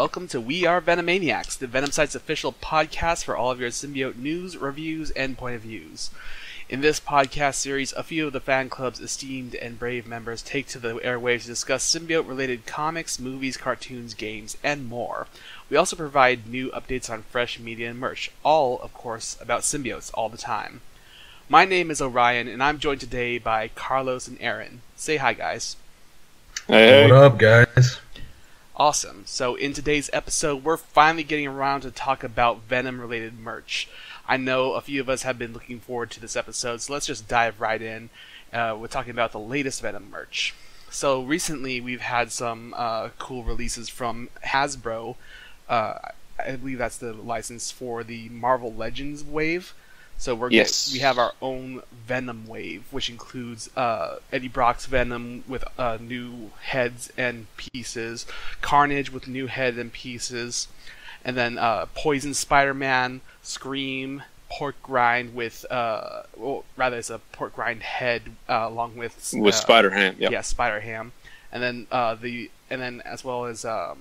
Welcome to We Are Venomaniacs, the Venom site's official podcast for all of your symbiote news, reviews, and point of views. In this podcast series, a few of the fan club's esteemed and brave members take to the airwaves to discuss symbiote-related comics, movies, cartoons, games, and more. We also provide new updates on fresh media and merch, all, of course, about symbiotes all the time. My name is Orion, and I'm joined today by Carlos and Aaron. Say hi, guys. Hey. What up, guys? Awesome. So in today's episode, we're finally getting around to talk about Venom-related merch. I know a few of us have been looking forward to this episode, so let's just dive right in. We're talking about the latest Venom merch. So recently, we've had some cool releases from Hasbro. I believe that's the license for the Marvel Legends wave. So we have our own Venom wave, which includes Eddie Brock's Venom with new heads and pieces, Carnage with new heads and pieces, and then Poison Spider-Man, Scream, Pork Rind with it's a Pork Rind head along with Spider-Ham. Yep. Yeah, Spider-Ham, and then as well as who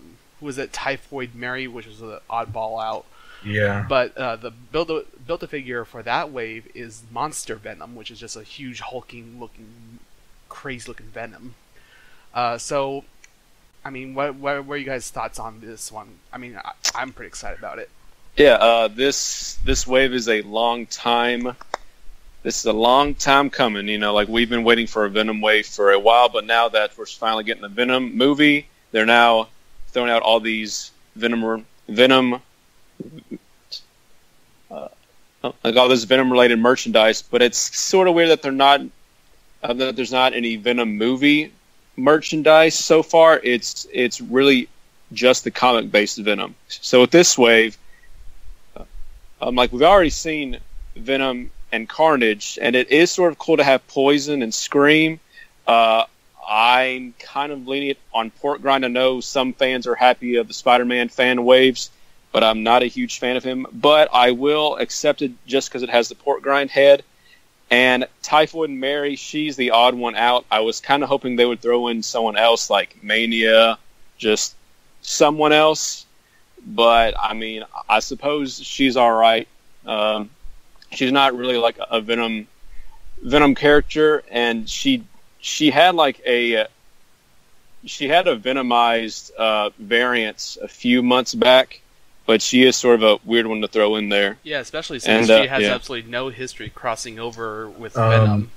was it? Typhoid Mary, which was an oddball out. Yeah. But the build-a-figure for that wave is Monster Venom, which is just a huge hulking-looking, crazy-looking Venom. So, I mean, what are you guys' thoughts on this one? I mean, I'm pretty excited about it. Yeah, this wave is a long time. This is a long time coming. You know, like we've been waiting for a Venom wave for a while, but now that we're finally getting a Venom movie, they're now throwing out all these Venom. Like all this Venom-related merchandise, but it's sort of weird that that there's not any Venom movie merchandise so far. It's really just the comic-based Venom. So with this wave, we've already seen Venom and Carnage, and it is sort of cool to have Poison and Scream. I'm kind of leaning on Pork Rind. I know some fans are happy of the Spider-Man fan waves, but I'm not a huge fan of him. But I will accept it just because it has the Pork Rind head. And Typhoid Mary, she's the odd one out. I was kind of hoping they would throw in someone else like Mania, just someone else. But, I mean, I suppose she's all right. She's not really like a Venom character, and she had like a Venomized variant a few months back. But she is sort of a weird one to throw in there. Yeah, especially since she has absolutely no history crossing over with Venom.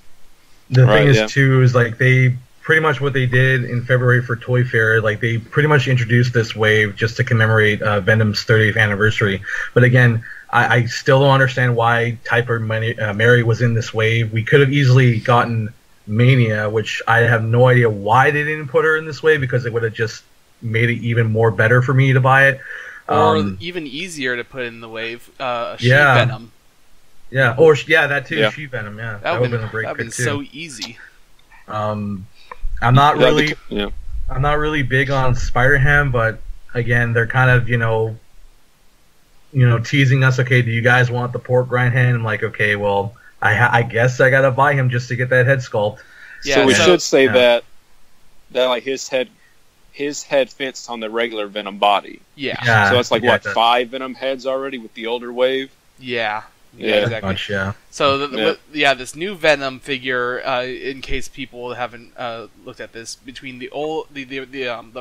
The thing is, too, is like they pretty much what they did in February for Toy Fair, like they pretty much introduced this wave just to commemorate Venom's 30th anniversary. But again, I still don't understand why Typhoid Mary was in this wave. We could have easily gotten Mania, which I have no idea why they didn't put her in this wave, because it would have just made it even more better for me to buy it. Or even easier to put in the wave, She-Venom. Yeah, or that too, yeah. She-Venom, yeah. That would have been a great pick, too. So easy. I'm not really big on Spider-Ham, but again, they're kind of, teasing us, okay, do you guys want the Pork Rind hand? I'm like, okay, well, I guess I gotta buy him just to get that head sculpt. Yeah, so we should say that like his head fits on the regular Venom body. Yeah. So that's like 5 Venom heads already with the older wave. Yeah. Exactly. Much, yeah. So this new Venom figure, in case people haven't looked at this, between the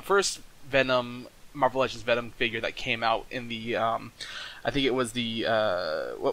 first Venom Marvel Legends Venom figure that came out in the I think it was the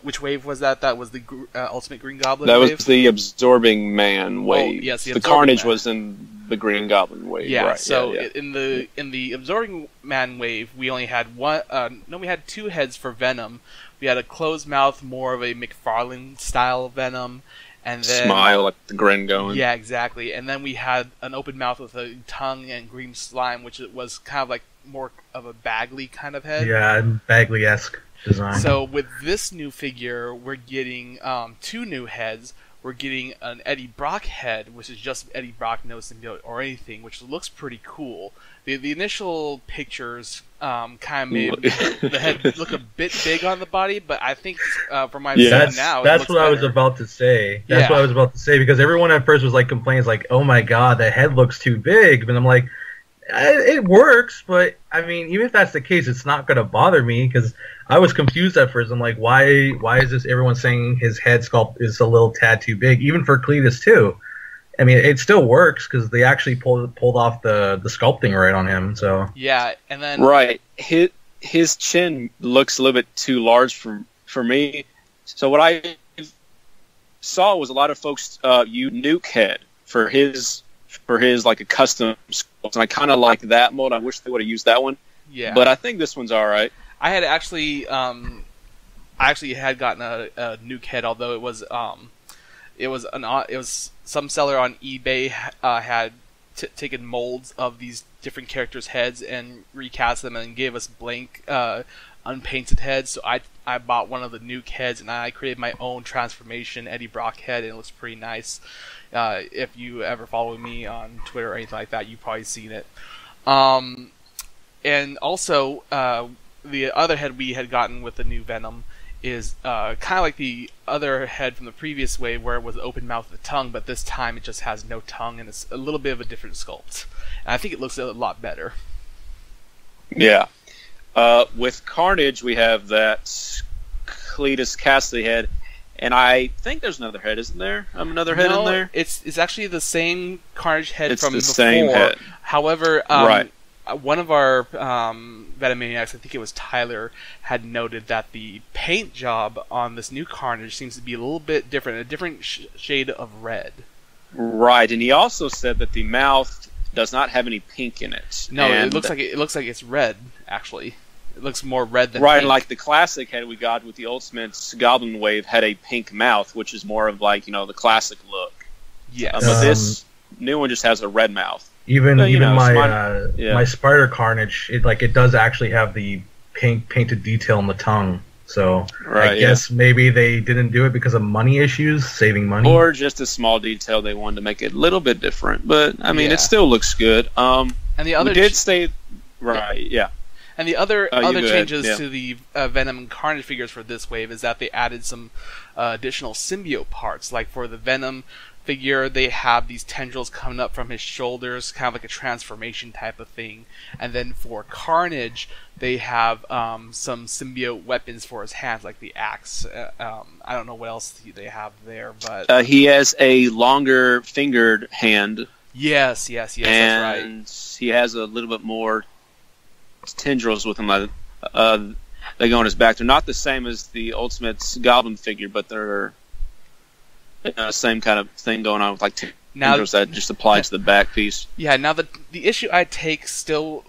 which wave was that? That was the Ultimate Green Goblin wave? That was the Absorbing Man wave. Oh, yes, the Carnage was in the Green Goblin wave. Yeah, right. So in the Absorbing Man wave, we only had we had 2 heads for Venom. We had a closed mouth, more of a McFarlane style Venom, and then smile, like the grin going. Yeah, exactly. And then we had an open mouth with a tongue and green slime, which was kind of like more of a Bagley kind of head. Yeah, Bagley-esque design. So with this new figure, we're getting 2 new heads. We're getting an Eddie Brock head, which is just Eddie Brock, no symbiote or anything, which looks pretty cool. The initial pictures kind of made the head look a bit big on the body, but I think from my understanding now, that's what I was about to say. That's what I was about to say, because everyone at first was like complaining, like, "Oh my god, the head looks too big," but I'm like, It works, but I mean, even if that's the case, it's not gonna bother me because I was confused at first. I'm like, why is this? Everyone saying his head sculpt is a little tad too big, even for Cletus too. I mean, it still works because they actually pulled off the sculpting right on him. So yeah, and then right, his chin looks a little bit too large for me. So what I saw was a lot of folks use Nuke head for his like a custom sculpt, and I kind of like that mold. I wish they would have used that one. Yeah, but I think this one's all right. I had actually had gotten a Nuke head, although it was some seller on eBay had taken molds of these different characters' heads and recast them and gave us blank unpainted heads. So I bought one of the Nuke heads and I created my own transformation Eddie Brock head, and it looks pretty nice. If you ever follow me on Twitter or anything like that, you've probably seen it. And also, the other head we had gotten with the new Venom is kind of like the other head from the previous wave, where it was open mouth with a tongue, but this time it just has no tongue, and it's a little bit of a different sculpt. And I think it looks a lot better. Yeah. With Carnage, we have that Cletus Cassidy head, and I think there's another head, isn't there? Another head in there? It's actually the same Carnage head from the before. Same head. However, right. One of our Venomaniacs, I think it was Tyler, had noted that the paint job on this new Carnage seems to be a little bit different, a different shade of red. Right, and he also said that the mouth does not have any pink in it. No, it looks like it's red. Actually, it looks more red than right. pink. Like the classic head we got with the Ultimates Goblin Wave had a pink mouth, which is more of like the classic look. Yes, but this new one just has a red mouth. Even my Spider Carnage, it does actually have the pink painted detail on the tongue. So I guess maybe they didn't do it because of money issues, saving money, or just a small detail they wanted to make it a little bit different. But I mean, it still looks good. And the other did stay right, yeah. And the other changes to the Venom and Carnage figures for this wave is that they added some additional symbiote parts. Like for the Venom figure, they have these tendrils coming up from his shoulders, kind of like a transformation type of thing. And then for Carnage, they have some symbiote weapons for his hands, like the axe. I don't know what else they have there, but he has a longer fingered hand. Yes, and that's right. He has a little bit more tendrils with him. They go on his back. They're not the same as the Ultimates Goblin figure, but they're same kind of thing going on with tendrils that just apply to the back piece. Yeah. Now the issue I take still,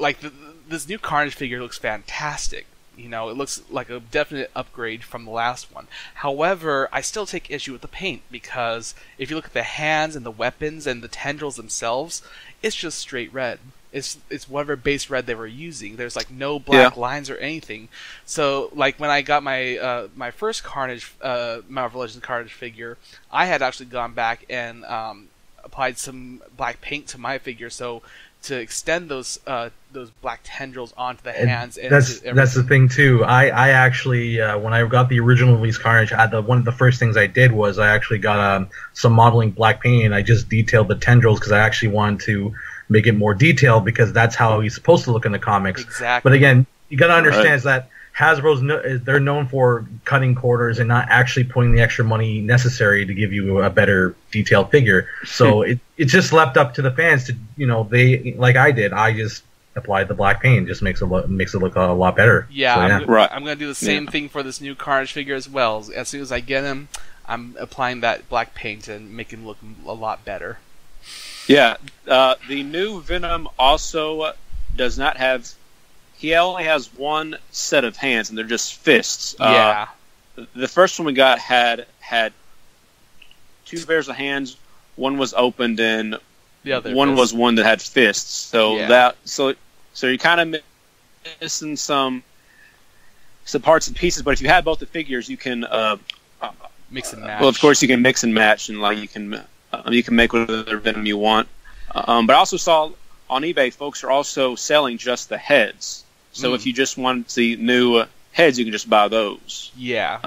this new Carnage figure looks fantastic. It looks like a definite upgrade from the last one. However, I still take issue with the paint, because if you look at the hands and the weapons and the tendrils themselves, it's just straight red. It's whatever base red they were using. There's no black lines or anything. So when I got my my first Carnage Marvel Legends Carnage figure, I had actually gone back and applied some black paint to my figure, so to extend those black tendrils onto the hands. And that's the thing too. I actually when I got the original release Carnage, one of the first things I did was I actually got some modeling black paint, and I just detailed the tendrils because I actually wanted to make it more detailed, because that's how he's supposed to look in the comics. Exactly. But again, you got to understand is that Hasbro's they're known for cutting corners and not actually putting the extra money necessary to give you a better detailed figure. So it just left up to the fans to they, like I did. I just applied the black paint. It just makes it look a lot better. Yeah, so, I'm gonna do the same thing for this new Carnage figure as well. As soon as I get him, I'm applying that black paint and making him look a lot better. Yeah, the new Venom also does not have. He only has one set of hands, and they're just fists. Yeah. The first one we got had two pairs of hands. One was opened, and one was one that had fists. So so you're kind of missing some parts and pieces. But if you have both the figures, you can mix and match. Well, of course, you can mix and match, and you can make whatever Venom you want. But I also saw on eBay, folks are also selling just the heads. So if you just want the new heads, you can just buy those. Yeah.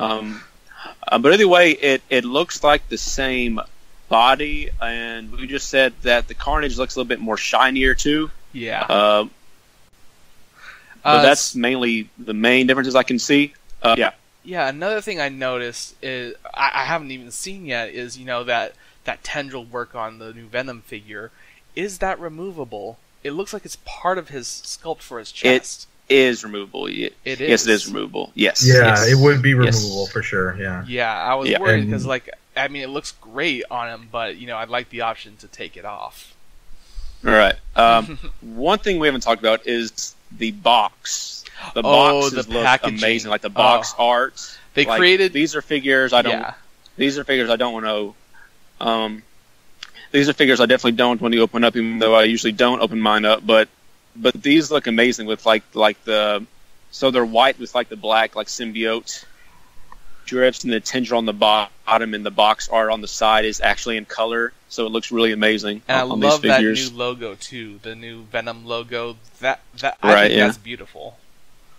But anyway, it looks like the same body, and we just said that the Carnage looks a little bit more shinier too. Yeah. But that's mainly the main differences I can see. Yeah. Yeah, another thing I noticed is I haven't even seen yet is that tendril work on the new Venom figure. Is that removable? It looks like it's part of his sculpt for his chest. It is removable. It is. Yes, it is removable. Yes. Yeah, yes. it would be removable for sure. Yeah. Yeah, I was worried because it looks great on him, but I'd like the option to take it off. All right. One thing we haven't talked about is the box. The boxes look amazing, like the box art. They created these are figures I don't. Yeah. These are figures I don't want to. These are figures I definitely don't want to open up, even though I usually don't open mine up. But these look amazing with like so they're white with like the black like symbiote drips, and the tendril on the bottom and the box art on the side is actually in color, so it looks really amazing. And on I love these figures. that new logo too, the new Venom logo. I think that's beautiful.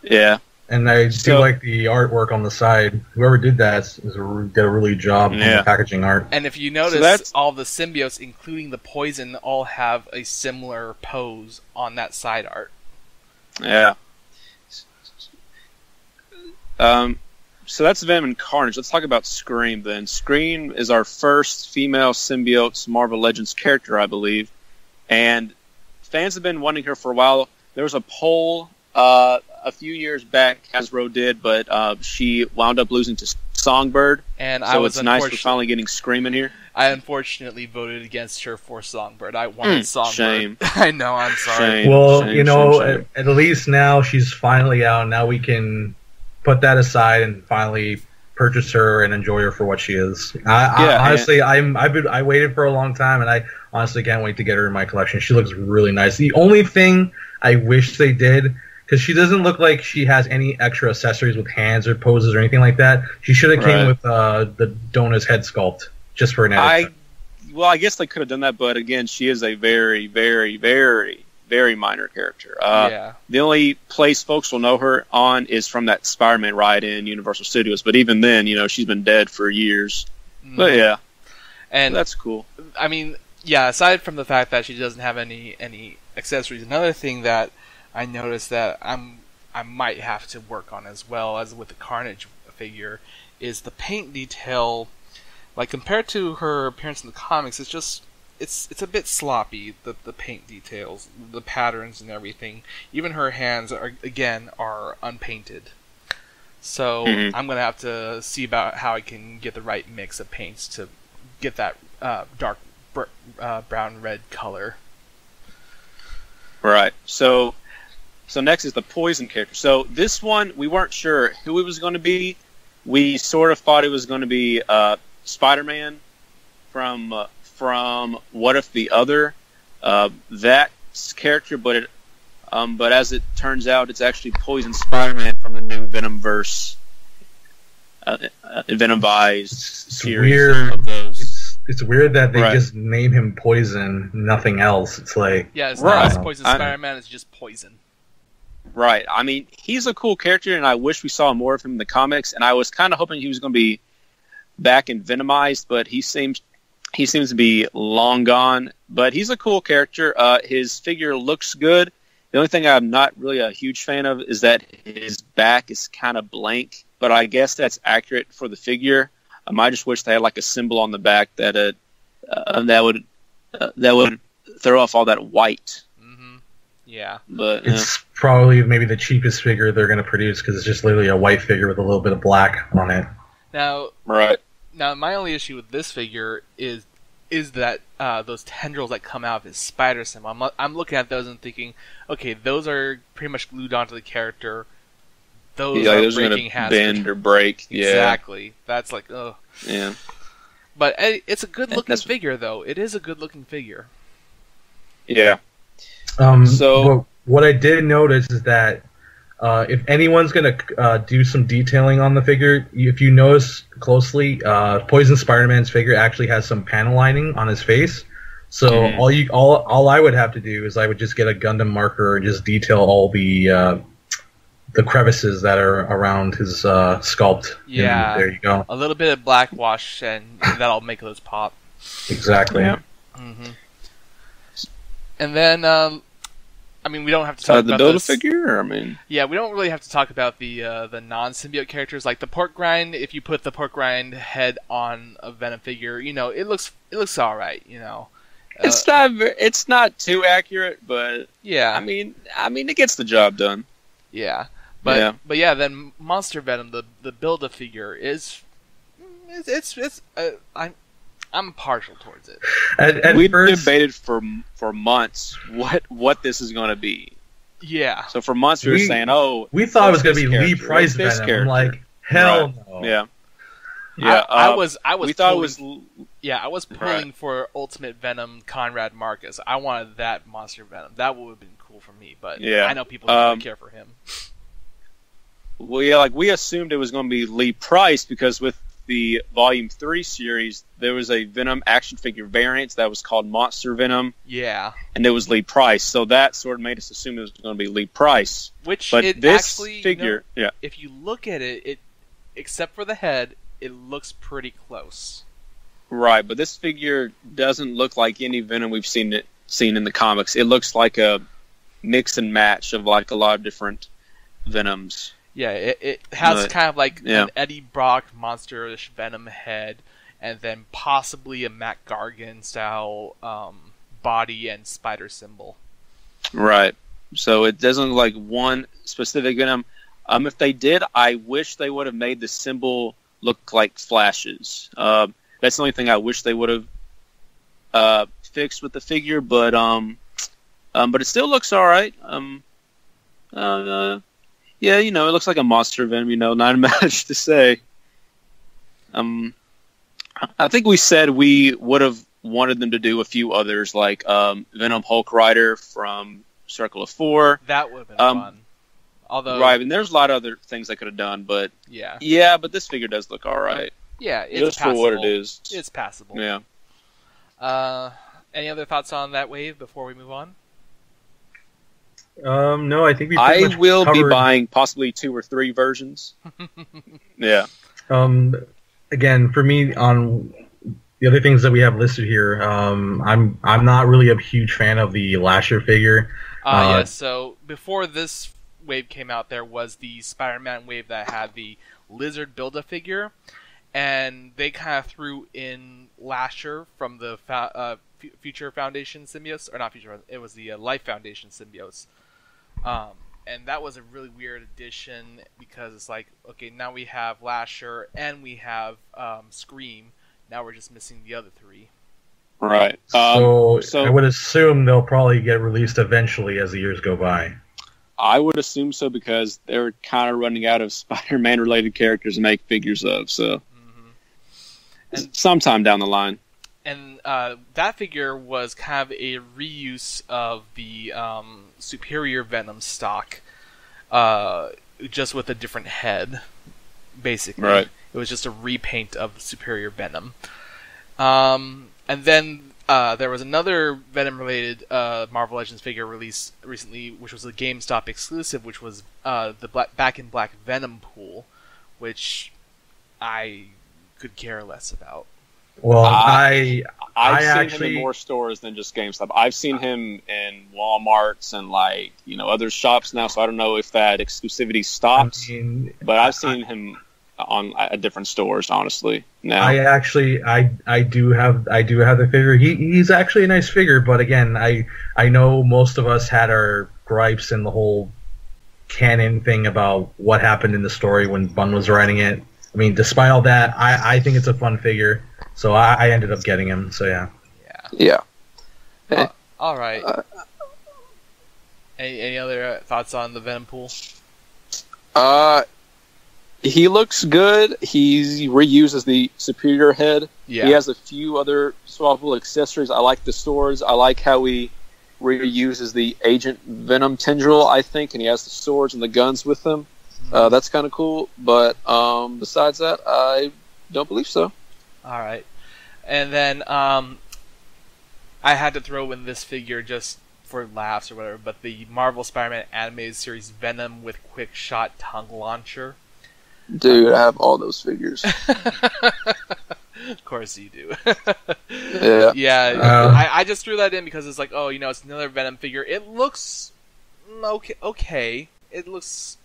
Yeah. And I do like the artwork on the side. Whoever did that did a really good job on the packaging art. And if you notice, all the symbiotes, including the poison, all have a similar pose on that side art. Yeah. So that's Venom and Carnage. Let's talk about Scream then. Scream is our first female symbiote Marvel Legends character, I believe. And fans have been wanting her for a while. There was a poll a few years back, Hasbro did, but she wound up losing to Songbird. And so it's nice we're finally getting Scream in here. I unfortunately voted against her for Songbird. I wanted Songbird. Shame. I know, I'm sorry. Shame, well, shame. At least now she's finally out. Now we can put that aside and finally purchase her and enjoy her for what she is. Honestly, I waited for a long time, and I honestly can't wait to get her in my collection. She looks really nice. The only thing I wish they did, because she doesn't look like she has any extra accessories with hands or poses or anything like that. She should have came with the Dona's head sculpt just for an edit. I guess they could have done that, but again, she is a very, very, very, very minor character. The only place folks will know her on is from that Spider-Man ride in Universal Studios, but even then, she's been dead for years. But yeah, and that's cool. I mean, yeah, aside from the fact that she doesn't have any accessories, another thing that I noticed that I might have to work on as well as with the Carnage figure is the paint detail. Like compared to her appearance in the comics, it's a bit sloppy. The paint details, the patterns, and everything. Even her hands are unpainted. So I'm gonna have to see about how I can get the right mix of paints to get that dark brown red color. Right. So next is the Poison character. So this one, we weren't sure who it was going to be. We sort of thought it was going to be Spider-Man from What If the Other, that character, but as it turns out, it's actually Poison Spider-Man from the new Venomverse, Venomized series of those. It's weird that they just name him Poison, nothing else. It's like it's not Poison Spider-Man. It's just Poison. Right. I mean, he's a cool character, and I wish we saw more of him in the comics. And I was kind of hoping he was going to be back in Venomized, but he seems to be long gone. But he's a cool character. His figure looks good. The only thing I'm not really a huge fan of is that his back is kind of blank. But I guess that's accurate for the figure. I just wish they had like a symbol on the back that would throw off all that white. Yeah, but it's probably maybe the cheapest figure they're going to produce because it's just literally a white figure with a little bit of black on it. Now, my only issue with this figure is that those tendrils that come out of his spider symbol. I'm looking at those and thinking, okay, those are pretty much glued onto the character. Those are breaking hazard. Bend or break. Yeah, exactly. That's like, ugh. Yeah. But it's a good looking figure, though. It is a good looking figure. Yeah. So what I did notice is that if anyone's going to do some detailing on the figure, if you notice closely, Poison Spider-Man's figure actually has some panel lining on his face. So all I would have to do is I would just get a Gundam marker and just detail all the crevices that are around his sculpt. Yeah, and there you go. A little bit of black wash, and that'll make those pop. Exactly. Yeah. And then I mean, we don't have to talk the about Build-A-Figure. I mean, yeah, we don't really have to talk about the non-symbiote characters like the pork grind. If you put the pork grind head on a Venom figure, it looks all right. it's not too accurate, but yeah, I mean, it gets the job done. Yeah, but then Monster Venom, the Build-A-Figure I'm partial towards it. We debated for months what this is going to be. Yeah. So for months we were saying, we thought it was going to be Lee Price Venom. I'm like, hell no. Yeah. Yeah. I was. We thought it was. Yeah, I was pulling for Ultimate Venom Conrad Marcus. I wanted that Monster Venom. That would have been cool for me, but I know people don't really care for him. Well, yeah, we assumed it was going to be Lee Price because with the Volume 3 series, there was a Venom action figure variant that was called Monster Venom. Yeah. And it was Lee Price, so that sort of made us assume it was going to be Lee Price. But this figure, if you look at it, except for the head, it looks pretty close. Right, but this figure doesn't look like any Venom we've seen in the comics. It looks like a mix and match of a lot of different Venoms. Yeah, it has kind of like an Eddie Brock monster-ish Venom head, and then possibly a Matt Gargan style body and spider symbol. Right. So it doesn't look like one specific Venom. If they did, I wish they would have made the symbol look like flashes. That's the only thing I wish they would have fixed with the figure, but it still looks all right. Yeah, it looks like a Monster Venom, not much to say. I think we said we would have wanted them to do a few others, like Venom Hulk Rider from Circle of 4. That would have been fun. Although, right, and there's a lot of other things they could have done, but yeah, but this figure does look all right. Yeah, it's just passable. For what it is. It's passable. Yeah. Any other thoughts on that wave before we move on? No, I think we. I will be buying possibly 2 or 3 versions. Yeah. Again, for me, on the other things that we have listed here, I'm not really a huge fan of the Lasher figure. Yeah. So before this wave came out, there was the Spider-Man wave that had the Lizard Build-A-Figure, and they kind of threw in Lasher from the Future Foundation symbiotes, or not Future. It was the Life Foundation symbiotes. And that was a really weird addition because it's like, okay, now we have Lasher and we have Scream. Now we're just missing the other 3. Right. So I would assume they'll probably get released eventually as the years go by. I would assume so because they're kind of running out of Spider-Man related characters to make figures of. So and sometime down the line. And that figure was kind of a reuse of the Superior Venom stock, just with a different head, basically. Right. It was just a repaint of Superior Venom. And then there was another Venom-related Marvel Legends figure released recently, which was a GameStop exclusive, which was the Back in Black Venom pool, which I could care less about. Well, I've actually seen him in more stores than just GameStop. I've seen him in Walmarts and other shops now. So I don't know if that exclusivity stops. But I've seen him at different stores. Honestly, now I do have the figure. He's actually a nice figure, but again, I know most of us had our gripes in the whole canon thing about what happened in the story when Bunn was writing it. I mean, despite all that, I think it's a fun figure. So I ended up getting him. So yeah. Yeah. All right. Any other thoughts on the Venom pool? He looks good. He reuses the Superior head. Yeah. He has a few other swappable accessories. I like the swords. I like how he reuses the Agent Venom tendril, I think, and he has the swords and the guns with them. That's kind of cool. But besides that, I don't believe so. All right. And then I had to throw in this figure just for laughs or whatever, but the Marvel Spider-Man animated series Venom with Quick Shot Tongue Launcher. Dude, I have all those figures. Of course you do. Yeah. Yeah. I just threw that in because it's like, it's another Venom figure. It looks okay. It looks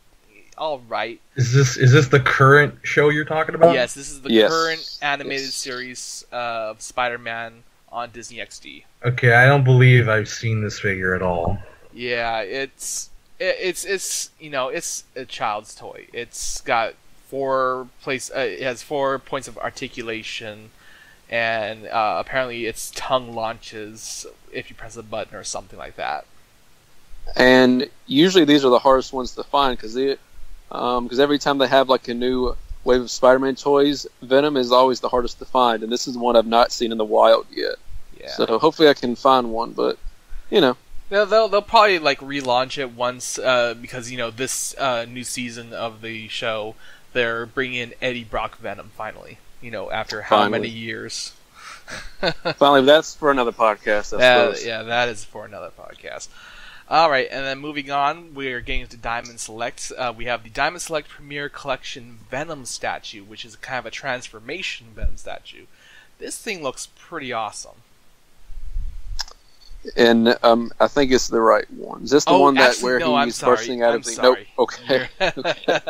all right. Is this the current show you're talking about? Yes, this is the current animated series of Spider-Man on Disney XD. Okay, I don't believe I've seen this figure at all. Yeah, it's a child's toy. It's got it has 4 points of articulation, and apparently its tongue launches if you press a button or something like that. And usually these are the hardest ones to find because every time they have like a new wave of Spider-Man toys, Venom is always the hardest to find, and this is one I've not seen in the wild yet. Yeah. So hopefully I can find one, but they'll probably like relaunch it once because this new season of the show they're bringing in Eddie Brock Venom finally. After how many years? Finally, that's for another podcast. I suppose. Yeah, that is for another podcast. All right, and then moving on, we're getting into Diamond Select. We have the Diamond Select Premier Collection Venom statue, which is kind of a transformation Venom statue. This thing looks pretty awesome. And I think it's the right one. Is this the one where he's bursting out of the... Nope. Okay. Okay.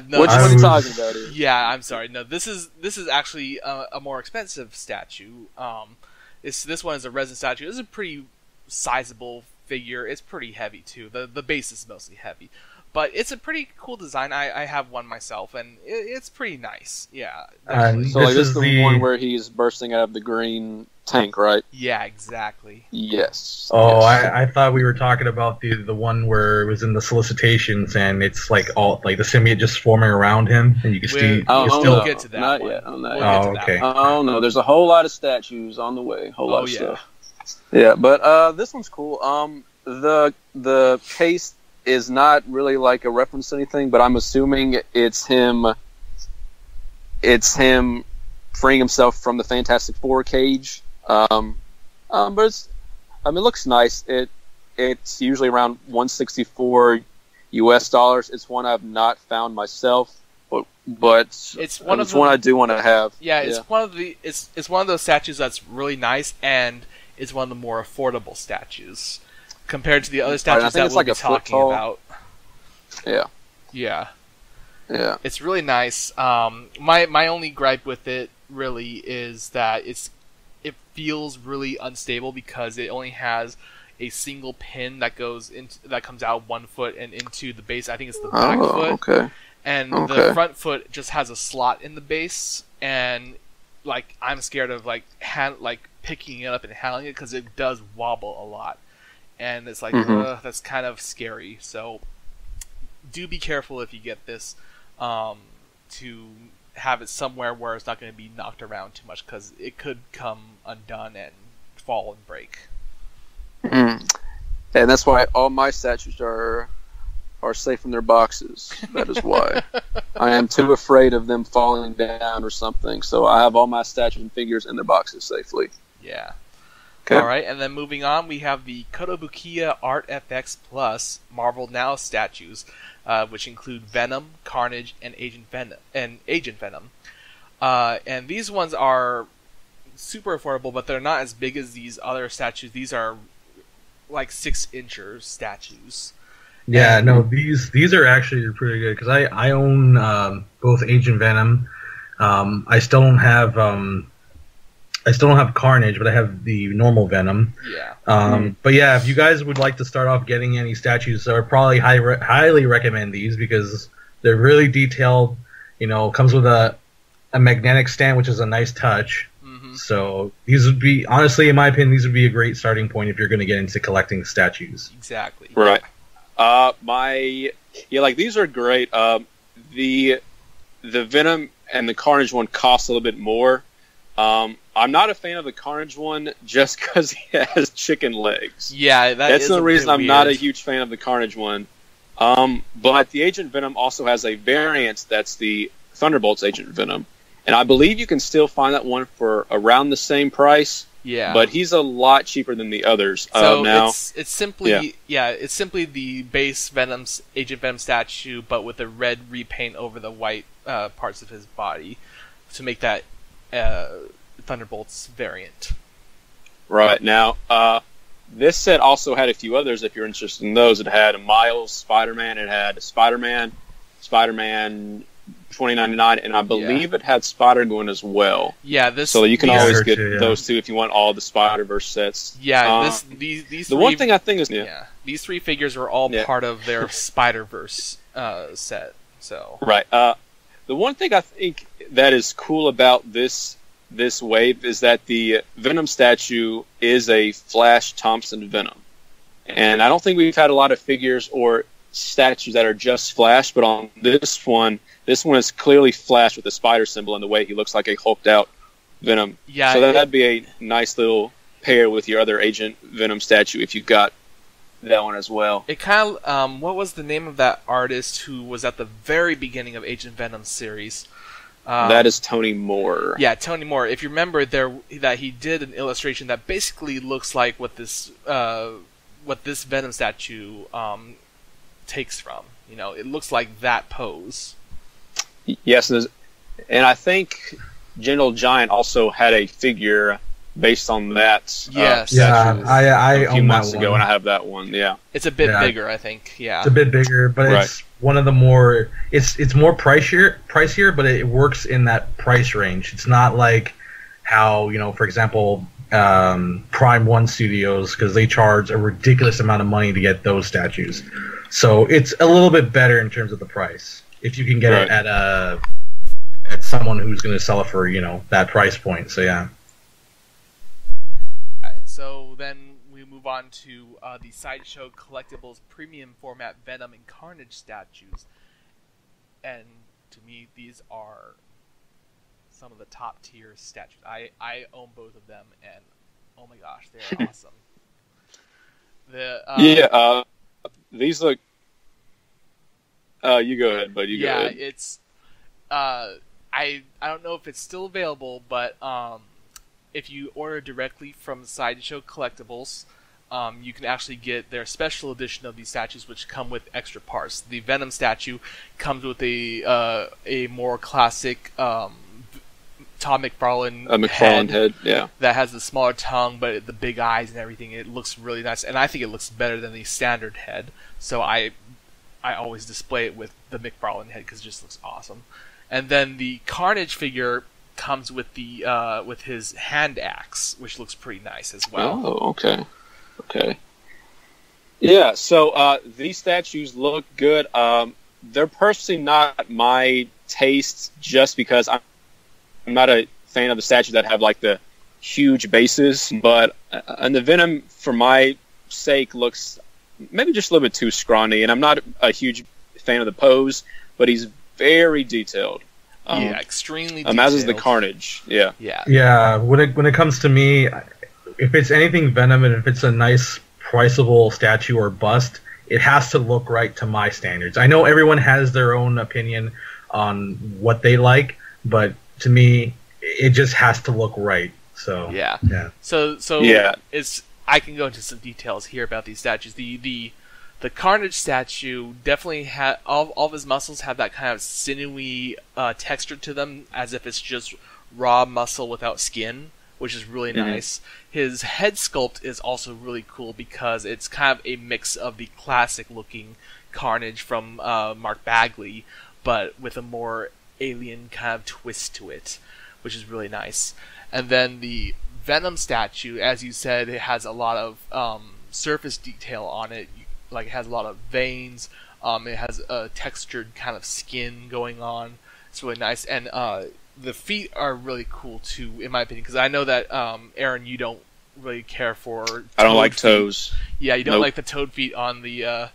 Which one are you talking about here? Yeah, I'm sorry. No, this is actually a more expensive statue. This one is a resin statue. This is a pretty sizable figure. It's pretty heavy too. The base is mostly heavy, but it's a pretty cool design. I have one myself, and it's pretty nice. Yeah. So this is the one where he's bursting out of the green tank, right? Yeah, exactly. Yes. Oh, yes. I thought we were talking about the one where it was in the solicitations, and it's like all like the symbiote just forming around him, and you can see. We'll get to that. Not one. Yet. Okay. Oh no, there's a whole lot of statues on the way. Whole lot of stuff. Yeah, but this one's cool. The case is not really like a reference to anything, but I'm assuming it's him. It's him freeing himself from the Fantastic Four cage. But it looks nice. It's usually around $164 US. It's one I've not found myself, but it's one I do want to have. Yeah, it's one of those statues that's really nice, and it's one of the more affordable statues compared to the other statues that we'll be talking about. Yeah. Yeah. Yeah. It's really nice. My only gripe with it really is that it feels really unstable because it only has a single pin that comes out 1 foot and into the base. I think it's the back foot. Okay. And the front foot just has a slot in the base, and like I'm scared of picking it up and handling it because it does wobble a lot, and it's like that's kind of scary. So do be careful if you get this to have it somewhere where it's not going to be knocked around too much because it could come undone and fall and break. And that's why all my statues are safe in their boxes. That is why. I am too afraid of them falling down or something, so I have all my statues and figures in their boxes safely. Yeah. Okay. Alright, and then moving on, we have the Kotobukiya Art FX Plus Marvel Now statues, which include Venom, Carnage, and Agent Venom. And these ones are super affordable, but they're not as big as these other statues. These are like 6-incher statues. Yeah, no, these are actually pretty good because I own both Agent Venom. I still don't have Carnage, but I have the normal Venom. Yeah. But yeah, if you guys would like to start off getting any statues, I would probably highly recommend these because they're really detailed. Comes with a magnetic stand, which is a nice touch. Mm-hmm. So these would be, honestly, in my opinion, these would be a great starting point if you're going to get into collecting statues. Exactly. Right. These are great. The Venom and the Carnage one cost a little bit more. I'm not a fan of the Carnage one just because he has chicken legs. Yeah, that's the reason I'm not a huge fan of the Carnage one. But the Agent Venom also has a variant that's the Thunderbolts Agent Venom, and I believe you can still find that one for around the same price. Yeah, but he's a lot cheaper than the others. So now it's simply it's simply the base Agent Venom statue, but with a red repaint over the white parts of his body to make that Thunderbolts variant. Right now, this set also had a few others. If you're interested in those, it had a Miles Spider-Man. It had Spider-Man 2099, and I believe it had Spider-Gwen as well. Yeah, so you can always get those two if you want all the Spider-Verse sets. Yeah, these the one thing I think is these three figures are all part of their Spider-Verse set. So right. The one thing I think that is cool about this wave is that the Venom statue is a Flash Thompson Venom, and I don't think we've had a lot of figures or statues that are just Flash, but on this one is clearly Flash with the spider symbol and the way he looks like a hulked out Venom. Yeah, so that'd be a nice little pair with your other Agent Venom statue if you've got that one as well. It kind of what was the name of that artist who was at the very beginning of Agent Venom series? That is Tony Moore. Yeah, Tony Moore. If you remember, that he did an illustration that basically looks like what this Venom statue takes from. You know, it looks like that pose. Yes, and I think Gentle Giant also had a figure based on that. Yes. I a few months ago, and I have that one. Yeah, it's a bit bigger, I think. Yeah, it's a bit bigger, but it's one of the more. It's more pricier, but it works in that price range. It's not like how, for example, Prime One Studios, because they charge a ridiculous amount of money to get those statues. So it's a little bit better in terms of the price if you can get it at someone who's going to sell it for that price point. So yeah. So then we move on to the Sideshow Collectibles Premium Format Venom and Carnage statues, and to me these are some of the top tier statues. I own both of them, and oh my gosh, they're awesome. These look. You go ahead, buddy. Go ahead. It's. I don't know if it's still available, but if you order directly from Sideshow Collectibles, you can actually get their special edition of these statues, which come with extra parts. The Venom statue comes with a more classic Todd McFarlane head, that has the smaller tongue, but the big eyes and everything. It looks really nice, and I think it looks better than the standard head. So I always display it with the McFarlane head because it just looks awesome. And then the Carnage figure comes with the with his hand axe, which looks pretty nice as well. Oh, okay. Yeah, so these statues look good. They're personally not my taste, just because I'm not a fan of the statues that have like the huge bases. But and the Venom, for my sake, looks maybe just a little bit too scrawny, and I'm not a huge fan of the pose, but he's very detailed. Extremely detailed. As is the Carnage. Yeah. When it comes to me, if it's anything Venom and if it's a nice priceable statue or bust, it has to look right to my standards. I know everyone has their own opinion on what they like, but to me, it just has to look right. So So it's. I can go into some details here about these statues. The Carnage statue definitely had all of his muscles have that kind of sinewy texture to them, as if it's just raw muscle without skin, which is really nice. His head sculpt is also really cool because it's kind of a mix of the classic-looking Carnage from Mark Bagley, but with a more alien kind of twist to it, which is really nice. And then the Venom statue, as you said, it has a lot of surface detail on it. Like, it has a lot of veins. It has a textured kind of skin going on. It's really nice. And the feet are really cool, too, in my opinion. Because I know that, Aaron, you don't really care for I don't like toes. Yeah, you don't like the toad feet on the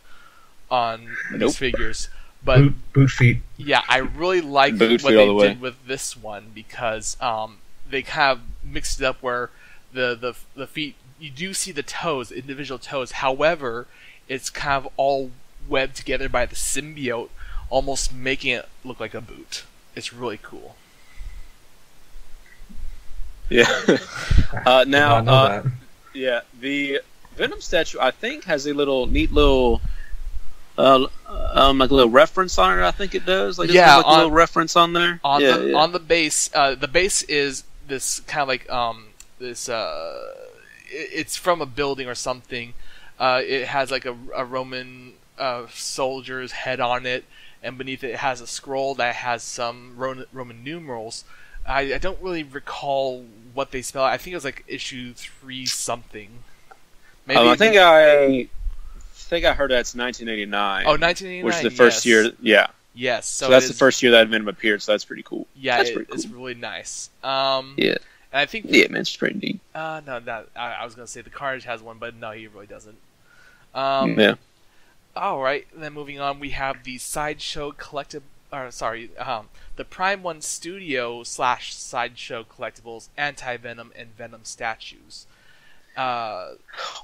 these figures. But boot feet. Yeah, I really like what they did with this one, because they kind of mixed it up where the feet, you do see the toes, individual toes. However, it's kind of all webbed together by the symbiote, almost making it look like a boot. It's really cool. Yeah. The Venom statue, I think, has a neat little like a little reference on it. I think it does. Like, a little reference on there. On the base. The base is this kind of like this. it's from a building or something. It has like a Roman soldier's head on it, and beneath it has a scroll that has some Roman numerals. I don't really recall what they spell. I think it was like issue 3 something. Maybe I think I heard that's 1989. Oh, 1989, which is the first year. Yeah. Yes. So that's the first year that Venom appeared. So that's pretty cool. Yeah, that's pretty cool. It's really nice. Yeah. And I think. Yeah, man, it's pretty neat. No, I was gonna say the Carnage has one, but no, he really doesn't. Yeah. All right. Then moving on, we have the Sideshow collectible. The Prime One Studio / Sideshow collectibles, Anti-Venom and Venom statues. Oh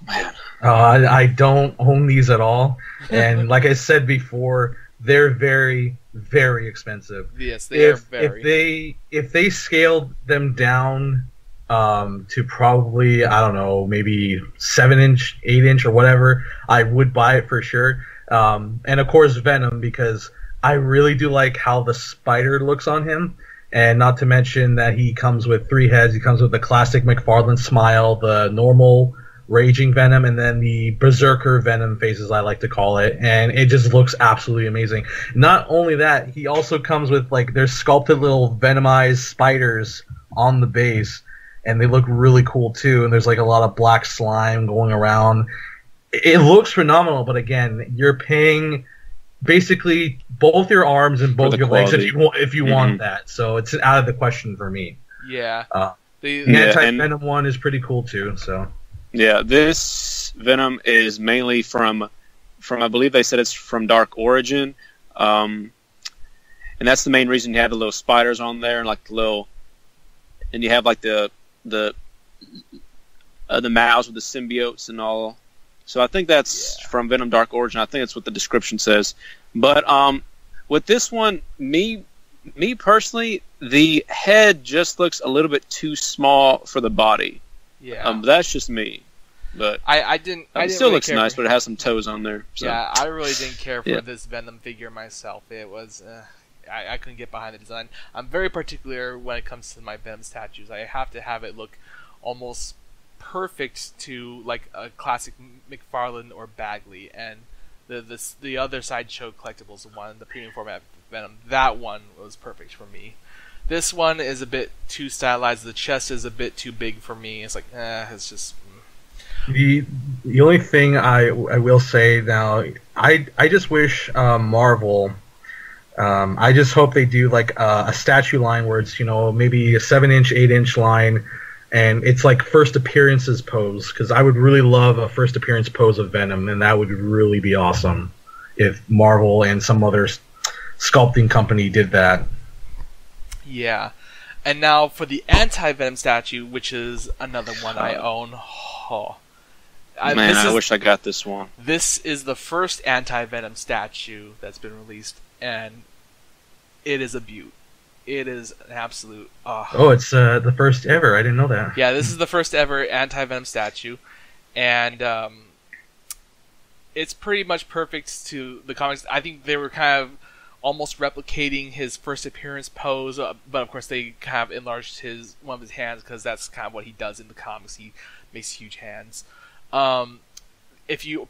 man. I don't own these at all, and like I said before, they're very, very expensive. Yes, they are very. If they scaled them down to probably, I don't know, maybe 7-inch, 8-inch, or whatever, I would buy it for sure. And of course Venom, because I really do like how the spider looks on him, and not to mention that he comes with 3 heads. He comes with the classic McFarlane smile, the normal raging Venom, and then the Berserker Venom faces, I like to call it, and it just looks absolutely amazing. Not only that, he also comes with, like, there's sculpted little Venomized spiders on the base, and they look really cool too, and there's like a lot of black slime going around. It looks phenomenal, but again, you're paying basically both your arms and both your legs if you want that. So it's out of the question for me. Yeah. The Anti-Venom one is pretty cool too. So yeah, this Venom is mainly from I believe they said it's from Dark Origin, and that's the main reason you have the little spiders on there and like the little, and you have like the mouths with the symbiotes and all. So I think that's from Venom Dark Origin. I think that's what the description says. But with this one, me personally, the head just looks a little bit too small for the body. Yeah. That's just me. But I didn't. It still really looks nice, but it has some toes on there. So. Yeah, I really didn't care for this Venom figure myself. It was. I couldn't get behind the design. I'm very particular when it comes to my Venom statues. I have to have it look almost perfect to like a classic McFarlane or Bagley, and the other Sideshow collectibles, the premium format Venom, that one was perfect for me. This one is a bit too stylized. The chest is a bit too big for me. It's like, it's just. The only thing I will say now, I just wish Marvel. I just hope they do like a statue line where it's, maybe a 7-inch, 8-inch line, and it's like first appearances pose, because I would really love a first appearance pose of Venom, and that would really be awesome if Marvel and some other sculpting company did that. Yeah. And now for the Anti-Venom statue, which is another one I own. I wish I got this one. This is the first Anti-Venom statue that's been released, and it is a beaut. It is an absolute. It's the first ever. I didn't know that. Yeah, this is the first ever Anti-Venom statue, and it's pretty much perfect to the comics. I think they were kind of almost replicating his first appearance pose, but of course they kind of enlarged one of his hands, because that's kind of what he does in the comics. He makes huge hands. If you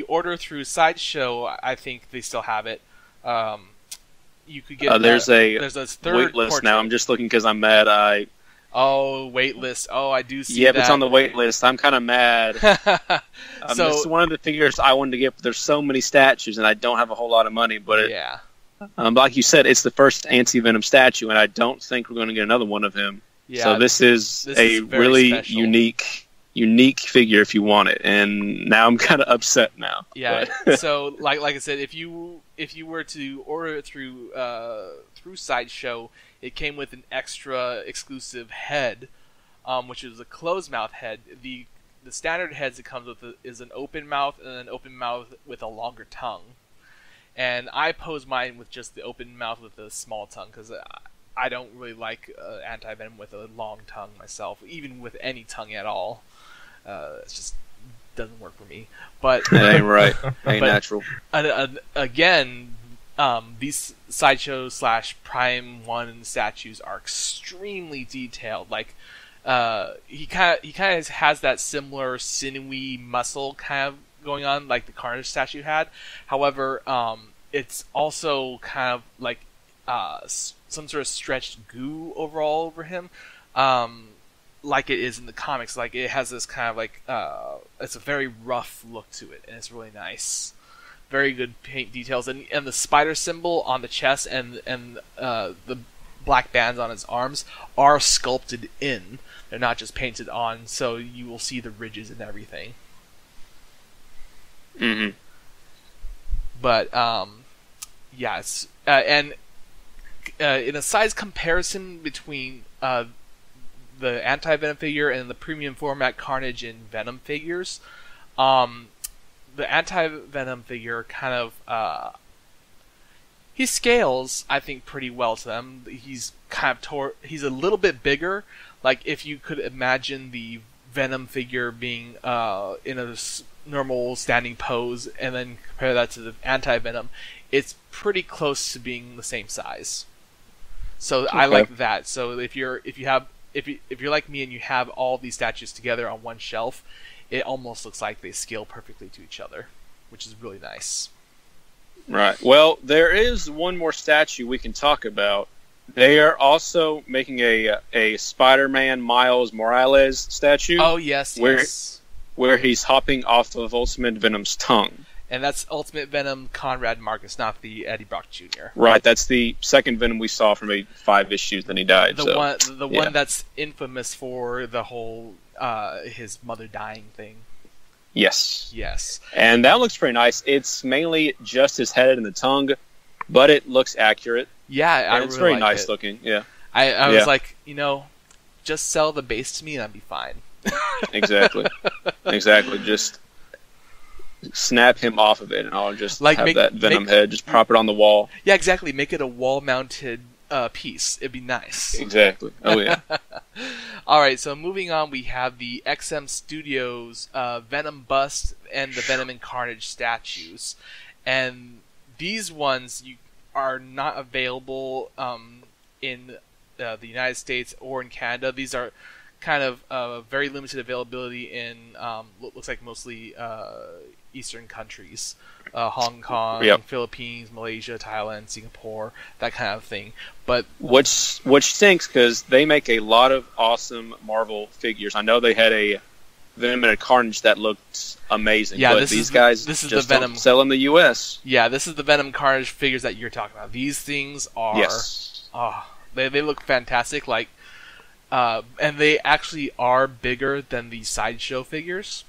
order through Sideshow, I think they still have it. You could get there's a third wait list portrait. now. I'm just looking because I'm mad. Wait list. I do see that. Yeah, it's on the wait list. I'm kind of mad. So it's one of the figures I wanted to get, but there's so many statues, and I don't have a whole lot of money. But like you said, it's the first Anti-Venom statue, and I don't think we're going to get another one of him. Yeah, so this is a really special, unique figure if you want it, and now I'm kind of upset now. Yeah. So like I said, if you were to order it through Sideshow, it came with an extra exclusive head, which is a closed mouth head. The standard heads it comes with is an open mouth and an open mouth with a longer tongue. And I pose mine with just the open mouth with a small tongue, because I don't really like Anti-Venom with a long tongue myself, even with any tongue at all. It just doesn't work for me. But it ain't right. Ain't natural. Again, these Sideshow / Prime 1 statues are extremely detailed. Like, he kind of has that similar sinewy muscle kind of going on, like the Carnage statue had. However, it's also kind of like some sort of stretched goo overall over him, like it is in the comics. Like it has this kind of like it's a very rough look to it, and it's really nice. Very good paint details, and the spider symbol on the chest and the black bands on his arms are sculpted in. They're not just painted on, so you will see the ridges and everything. Mm-hmm. But yes, and in a size comparison between the anti-Venom figure and the premium format Carnage and Venom figures, the anti-Venom figure kind of he scales, I think, pretty well to them. He's kind of he's a little bit bigger. Like if you could imagine the Venom figure being in a normal standing pose, and then compare that to the anti-Venom, it's pretty close to being the same size. So okay. I like that. So if you're like me and you have all these statues together on one shelf, it almost looks like they scale perfectly to each other, which is really nice. Right. Well, there is one more statue we can talk about. They are also making a Spider-Man Miles Morales statue. Oh, yes, where he's hopping off of Ultimate Venom's tongue. And that's Ultimate Venom Conrad Marcus, not the Eddie Brock Jr. Right, that's the second Venom we saw from 5 issues, then he died. The one that's infamous for the whole his mother dying thing. Yes. Yes. And that looks pretty nice. It's mainly just his head and the tongue, but it looks accurate. Yeah, it's very nice looking. Yeah. I was like, just sell the base to me and I'd be fine. Exactly. Just snap him off of it, and I'll just have that Venom head, just prop it on the wall. Yeah, exactly. Make it a wall-mounted piece. It'd be nice. Exactly. Oh, yeah. All right, so moving on, we have the XM Studios Venom bust and the Venom and Carnage statues. And these ones are not available in the United States or in Canada. These are kind of very limited availability in looks like mostly Eastern countries, Hong Kong, Philippines, Malaysia, Thailand, Singapore, that kind of thing. But which stinks because they make a lot of awesome Marvel figures. I know they had a Venom and a Carnage that looked amazing. Yeah, but these guys this is just the Venom don't sell in the U.S. Yeah, this is the Venom Carnage figures that you're talking about. These things are they look fantastic. Like. And they actually are bigger than the Sideshow figures.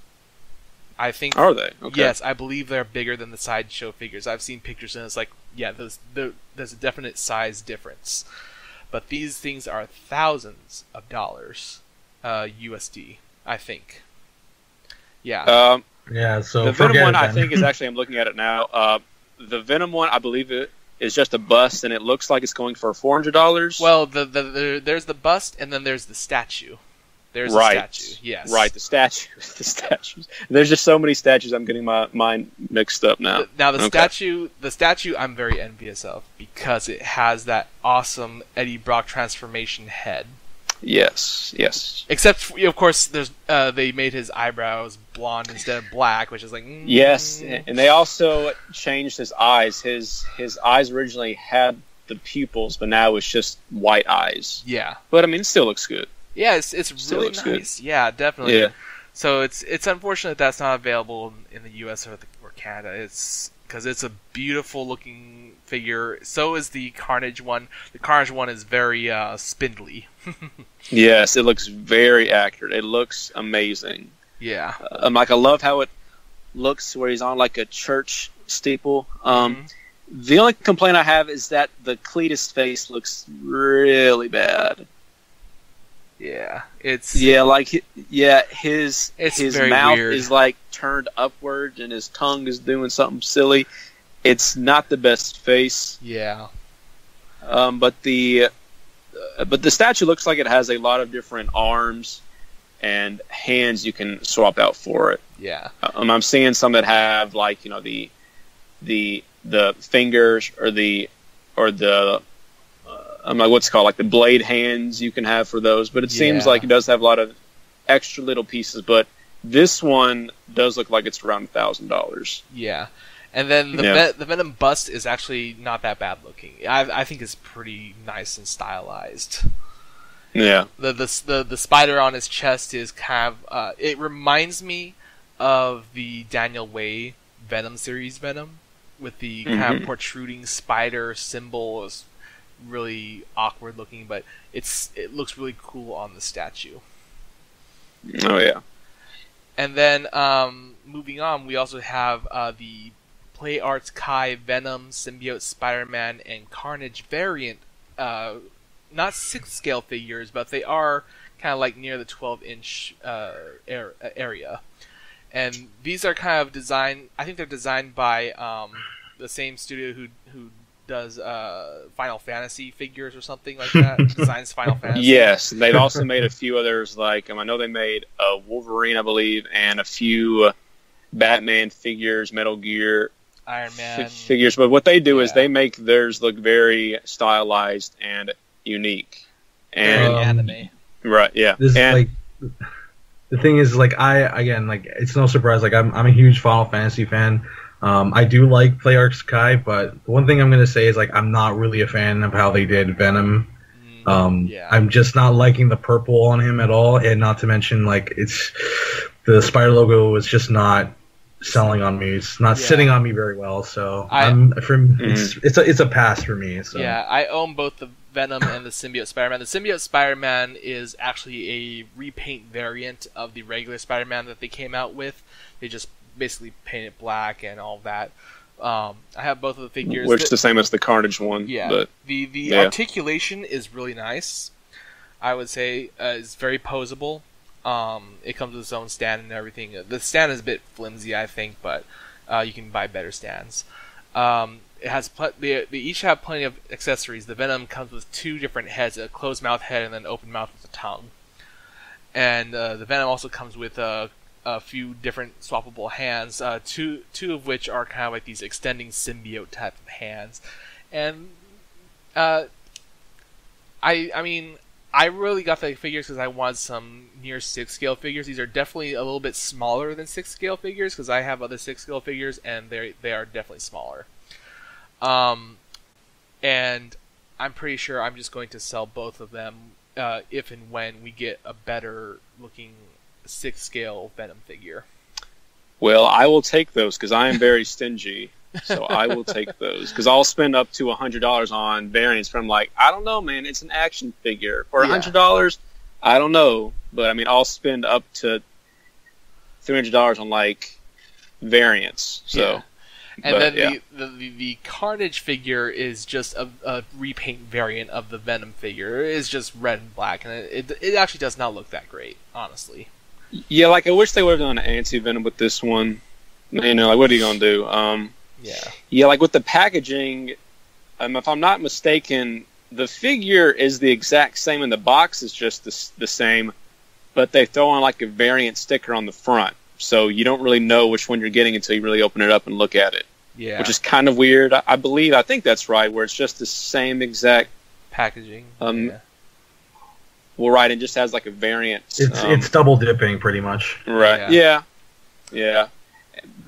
I think. Are they? Okay. Yes, I believe they're bigger than the Sideshow figures. I've seen pictures and it's like, yeah, there's a definite size difference. But these things are thousands of dollars, USD, I think. Yeah. Yeah. So the Venom one, I think, is actually, I'm looking at it now. The Venom one, I believe it is just a bust, and it looks like it's going for $400. Well, there's the bust, and then there's the statue. There's the statue, yes. Right, the statues. There's just so many statues, I'm getting my mind mixed up now. Now, the statue I'm very envious of, because it has that awesome Eddie Brock transformation head. Yes. Except, of course, they made his eyebrows blonde instead of black, which is like... Yes, and they also changed his eyes. His eyes originally had the pupils, but now it's just white eyes. Yeah. But, I mean, it still looks good. Yeah, it's really nice. Good. Yeah, definitely. Yeah. So it's unfortunate that's not available in the U.S. or Canada. It's because it's a beautiful looking figure. So is the Carnage one. The Carnage one is very spindly. Yes, it looks very accurate. It looks amazing. Yeah. I love how it looks where he's on like a church steeple. The only complaint I have is that the Cletus face looks really bad. Yeah, his mouth weird. Is like turned upward and his tongue is doing something silly. It's not the best face. Yeah. But the statue looks like it has a lot of different arms and hands you can swap out for it. Yeah. I'm seeing some that have like the fingers or the like what's it called, like the blade hands you can have for those. But it seems like it does have a lot of extra little pieces. But this one does look like it's around $1,000. Yeah. And then the Venom bust is actually not that bad looking. I think it's pretty nice and stylized. Yeah. The spider on his chest is kind of it reminds me of the Daniel Way Venom series Venom, with the kind of protruding spider symbol. Is really awkward looking, but it looks really cool on the statue. Oh yeah. And then moving on, we also have the Play Arts Kai Venom, Symbiote Spider-Man, and Carnage variant. Not 6-scale figures, but they are kind of like near the 12-inch area. And these are kind of designed. I think they're designed by the same studio who does Final Fantasy figures or something like that. Designs Final Fantasy. Yes, they've also made a few others. Like I know they made a Wolverine, I believe, and a few Batman figures, Metal Gear. Iron Man figures, but what they do is they make theirs look very stylized and unique. And anime. Right, yeah. This and, like the thing is, like it's no surprise. Like I'm a huge Final Fantasy fan. I do like Play Arts Kai, but the one thing I'm gonna say is like I'm not really a fan of how they did Venom. I'm just not liking the purple on him at all, and not to mention like the spider logo was just not selling on me. It's not sitting on me very well, so it's a pass for me. So. Yeah, I own both the Venom and the Symbiote Spider-Man. The Symbiote Spider-Man is actually a repaint variant of the regular Spider-Man that they came out with. They just basically paint it black and all that. I have both of the figures. Which is the same as the Carnage one. Yeah, but, the articulation is really nice. I would say it's very posable. It comes with its own stand and everything. The stand is a bit flimsy, I think, but you can buy better stands. It has they each have plenty of accessories. The Venom comes with 2 different heads: a closed mouth head and then an open mouth with a tongue. And the Venom also comes with a few different swappable hands. Two of which are kind of like these extending symbiote type of hands. And I really got the figures because I wanted some near 6-scale figures. These are definitely a little bit smaller than 6-scale figures because I have other 6-scale figures and they are definitely smaller. And I'm pretty sure I'm just going to sell both of them if and when we get a better looking 6-scale Venom figure. Well, I will take those because I am very stingy. So I will take those because I'll spend up to $100 on variants from like, I don't know, man, it's an action figure. For $100, I don't know. But I mean, I'll spend up to $300 on like variants. So, yeah. And then the Carnage figure is just a repaint variant of the Venom figure. It is just red and black, and it actually does not look that great, honestly. Yeah, like I wish they would have done an anti-Venom with this one. You know, like what are you gonna do? Yeah, like with the packaging, if I'm not mistaken, the figure is the exact same and the box is just the same, but they throw on like a variant sticker on the front, so you don't really know which one you're getting until you really open it up and look at it. Yeah, which is kind of weird. I think that's right, where it's just the same exact packaging. Well, right, it just has like a variant. It's double dipping pretty much. Right. Yeah.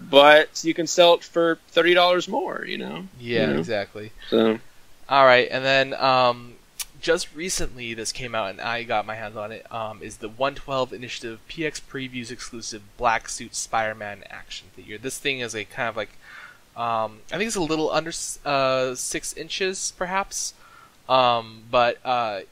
But you can sell it for $30 more, you know? Yeah, exactly. So, all right, and then just recently this came out and I got my hands on it, is the 112 Initiative PX Previews exclusive Black Suit Spider-Man action figure. This thing is a kind of like, I think it's a little under 6 inches, perhaps, but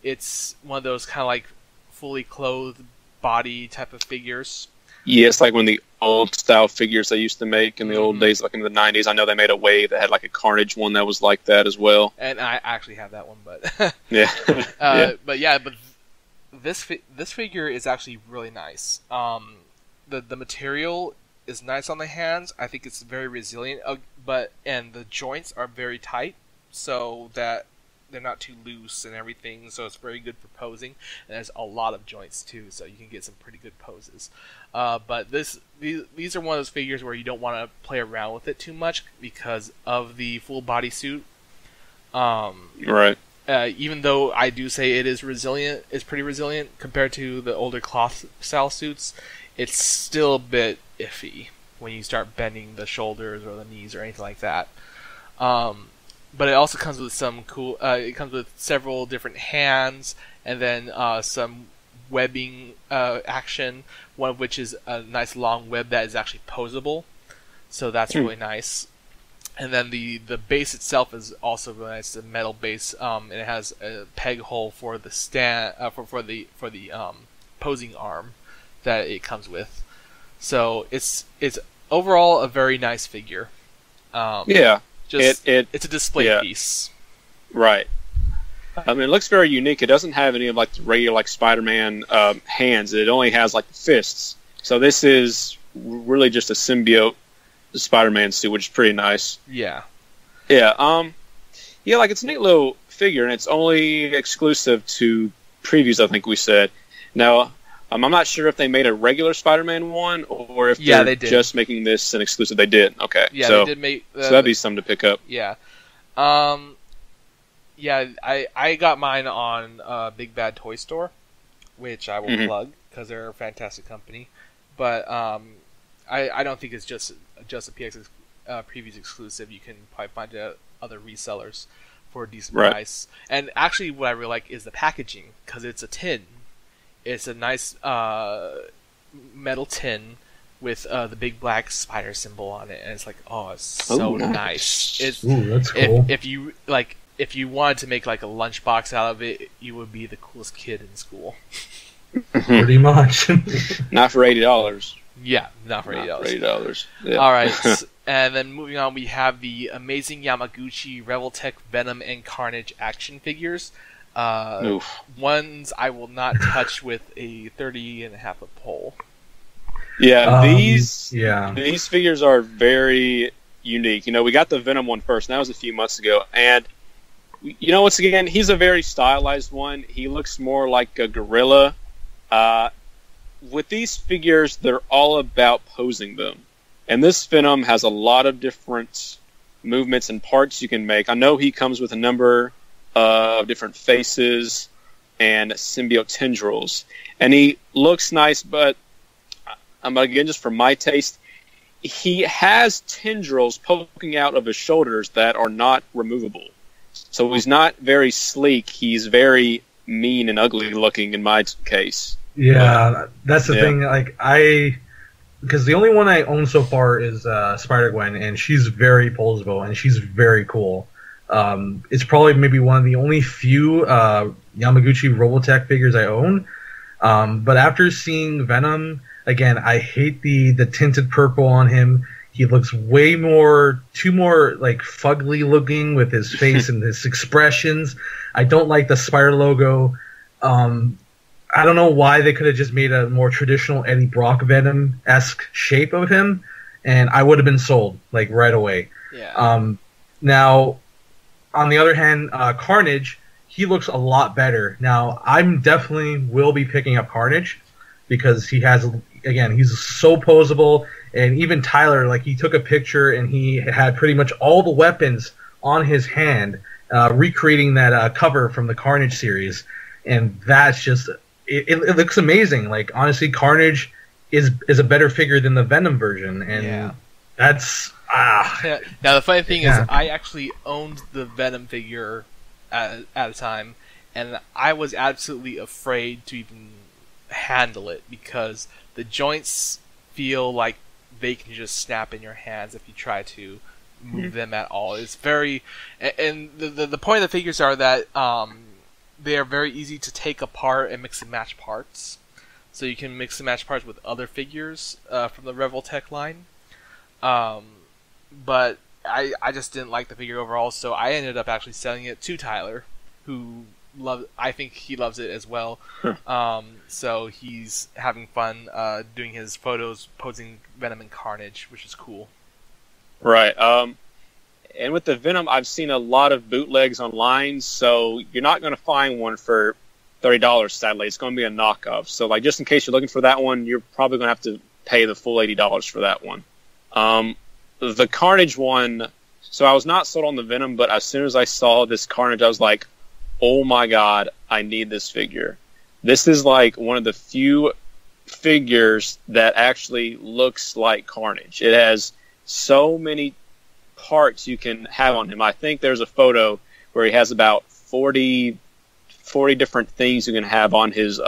it's one of those kind of like fully clothed body type of figures. Yeah, it's like one of the old style figures they used to make in the old days, like in the 90s. I know they made a Wave that had like a Carnage one that was like that as well. And I actually have that one, but yeah. But this figure is actually really nice. The material is nice on the hands. I think it's very resilient, and the joints are very tight, so that they're not too loose and everything, so it's very good for posing. And there's a lot of joints too, so you can get some pretty good poses. But these are one of those figures where you don't want to play around with it too much because of the full body suit. Right. even though I do say it is resilient, it's pretty resilient compared to the older cloth style suits, it's still a bit iffy when you start bending the shoulders or the knees or anything like that. But it also comes with some cool. It comes with several different hands, and then some webbing action. One of which is a nice long web that is actually posable, so that's really nice. And then the base itself is also really nice. It's a metal base, and it has a peg hole for the stand for the posing arm that it comes with. So it's overall a very nice figure. It's a display piece. Right. I mean, it looks very unique. It doesn't have any of like the regular like Spider-Man hands. It only has like fists. So this is really just a symbiote Spider-Man suit, which is pretty nice. Yeah. Yeah. Like it's a neat little figure, and it's only exclusive to previews, I think we said. Now, I'm not sure if they made a regular Spider-Man one or if they're just making this an exclusive. They did. Okay. Yeah, so, they did make. So that'd be something to pick up. Yeah. Yeah, I got mine on Big Bad Toy Store, which I will plug because they're a fantastic company. But I don't think it's just a PX previews exclusive. You can probably find it at other resellers for a decent price. And actually, what I really like is the packaging because it's a tin. It's a nice metal tin with the big black spider symbol on it, and it's like, it's so nice. That's cool. If you wanted to make like a lunchbox out of it, you would be the coolest kid in school. Pretty much. Not for $80. Yeah, not for $80. $80. Yeah. All right, and then moving on, we have the amazing Yamaguchi Revoltech Venom and Carnage action figures. Ones I will not touch with a 30.5 foot pole. Yeah, these figures are very unique. We got the Venom one first, and that was a few months ago, and once again, he's a very stylized one. He looks more like a gorilla. With these figures, they're all about posing them. And this Venom has a lot of different movements and parts you can make. I know he comes with a number of different faces and symbiote tendrils. And he looks nice, but again, just for my taste, he has tendrils poking out of his shoulders that are not removable. So he's not very sleek. He's very mean and ugly looking in my case. Yeah, that's the thing. Because the only one I own so far is Spider-Gwen, and she's very posable and she's very cool. It's probably maybe one of the only few Yamaguchi Robotech figures I own. But after seeing Venom, again, I hate the tinted purple on him. He looks too more like fugly looking with his face and his expressions. I don't like the spider logo. I don't know why they could have just made a more traditional Eddie Brock Venom-esque shape of him, and I would have been sold like right away. Yeah. Now, on the other hand, Carnage, he looks a lot better. Now, I'm definitely will be picking up Carnage because he's so posable. And even Tyler, he took a picture and he had pretty much all the weapons on his hand, recreating that cover from the Carnage series. And that's just, it looks amazing. Honestly, Carnage is a better figure than the Venom version. And that's, Yeah. Now, the funny thing is, I actually owned the Venom figure at a time, and I was absolutely afraid to even handle it because the joints feel like they can just snap in your hands if you try to move them at all. It's very, and the point of the figures are that they are very easy to take apart and mix and match parts. So you can mix and match parts with other figures from the Revoltech line. But I just didn't like the figure overall, so I ended up actually selling it to Tyler, who I think he loves it as well. So he's having fun doing his photos posing Venom and Carnage, which is cool. Right. And with the Venom, I've seen a lot of bootlegs online, so you're not going to find one for $30, sadly. It's going to be a knockoff. So, just in case you're looking for that one, you're probably going to have to pay the full $80 for that one. The Carnage one, so I was not sold on the Venom, but as soon as I saw this Carnage, I was like, oh my god, I need this figure. This is like one of the few figures that actually looks like Carnage. It has so many parts you can have on him. I think there's a photo where he has about 40 different things you can have on his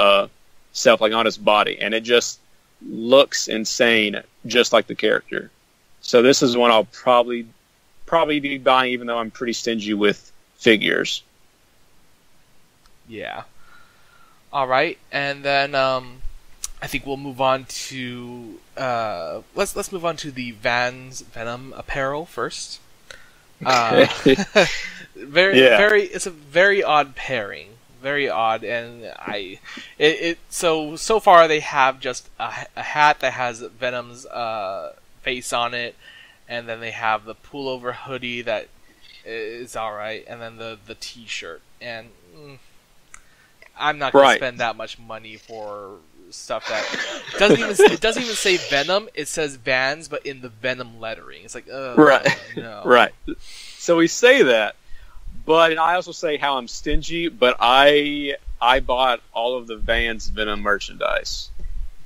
self, like on his body, and it just looks insane, just like the character. So this is one I'll probably be buying, even though I'm pretty stingy with figures. Yeah. All right, and then I think we'll move on to let's move on to the Venom apparel first. Okay. Very. It's a very odd pairing. Very odd, and so far they have just a hat that has Venom's face on it, and then they have the pullover hoodie that is all right, and then the T-shirt. And I'm not going to spend that much money for stuff that it doesn't even say Venom. It says Vans, but in the Venom lettering. It's like, right, no. Right. So we say that, but I also say how I'm stingy. But I bought all of the Vans Venom merchandise.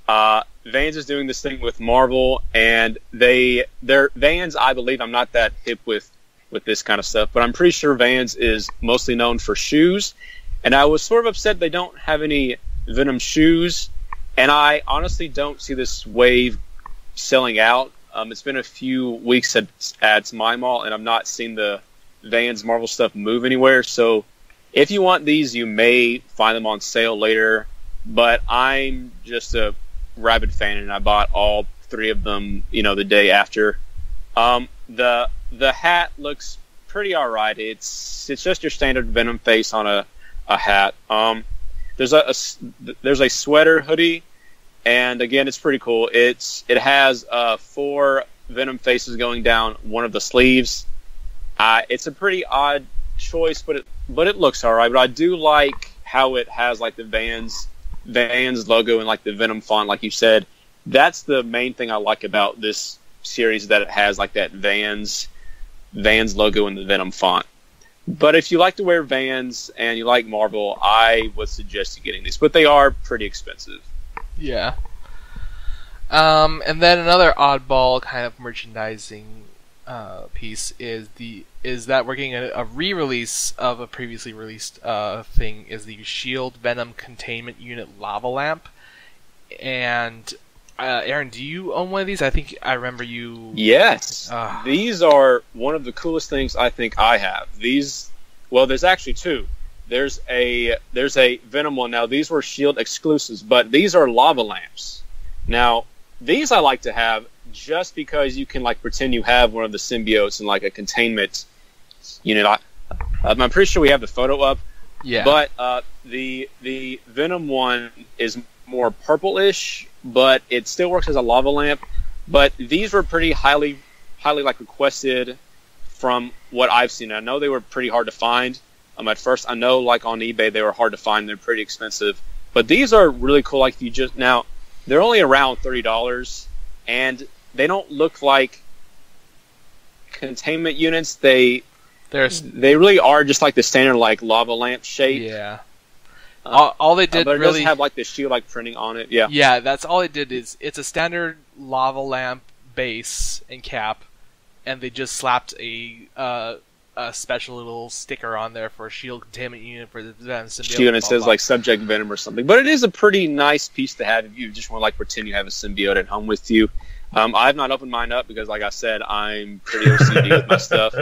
Vans is doing this thing with Marvel, and their Vans. I believe I'm not that hip with this kind of stuff, but I'm pretty sure Vans is mostly known for shoes. And I was sort of upset they don't have any Venom shoes, and I honestly don't see this wave selling out. It's been a few weeks at my mall, and I've not seen the Vans Marvel stuff move anywhere. So if you want these, you may find them on sale later, but I'm just a rabid fan, and I bought all 3 of them, the day after. The hat looks pretty alright. It's just your standard Venom face on a hat. There's a sweater hoodie, and again, it's pretty cool. It has 4 Venom faces going down one of the sleeves. It's a pretty odd choice, but it looks alright. But I do like how it has like the Vans logo and like the Venom font, like you said. That's the main thing I like about this series, that it has like that Vans logo and the Venom font. But if you like to wear Vans and you like Marvel, I would suggest you getting these. But they are pretty expensive. Yeah. And then another oddball kind of merchandising piece is that we're getting a re-release of a previously released thing, is the Shield Venom Containment Unit Lava Lamp. And Aaron, do you own one of these? I think I remember you... Yes. These are one of the coolest things I think I have. There's actually 2. There's a Venom one. Now, these were Shield exclusives, but these are lava lamps. Now, these I like to have just because you can like pretend you have one of the symbiotes in like a containment unit. I'm pretty sure we have the photo up. Yeah. But the Venom one is more purplish, but it still works as a lava lamp. But these were pretty highly like requested from what I've seen. I know they were pretty hard to find. At first, I know like on eBay they were hard to find. They're pretty expensive, but these are really cool. Like now, they're only around $30, and they don't look like containment units. They really are just like the standard like lava lamp shape. Yeah. All they did but it really doesn't have like the shield like printing on it. Yeah. Yeah, that's all they did. Is it's a standard lava lamp base and cap, and they just slapped a special little sticker on there for a shield containment unit for the Venom symbiote. Shield, and it says like Subject Venom or something. But it is a pretty nice piece to have if you just want to like pretend you have a symbiote at home with you. I've not opened mine up because, like I said, I'm pretty OCD with my stuff.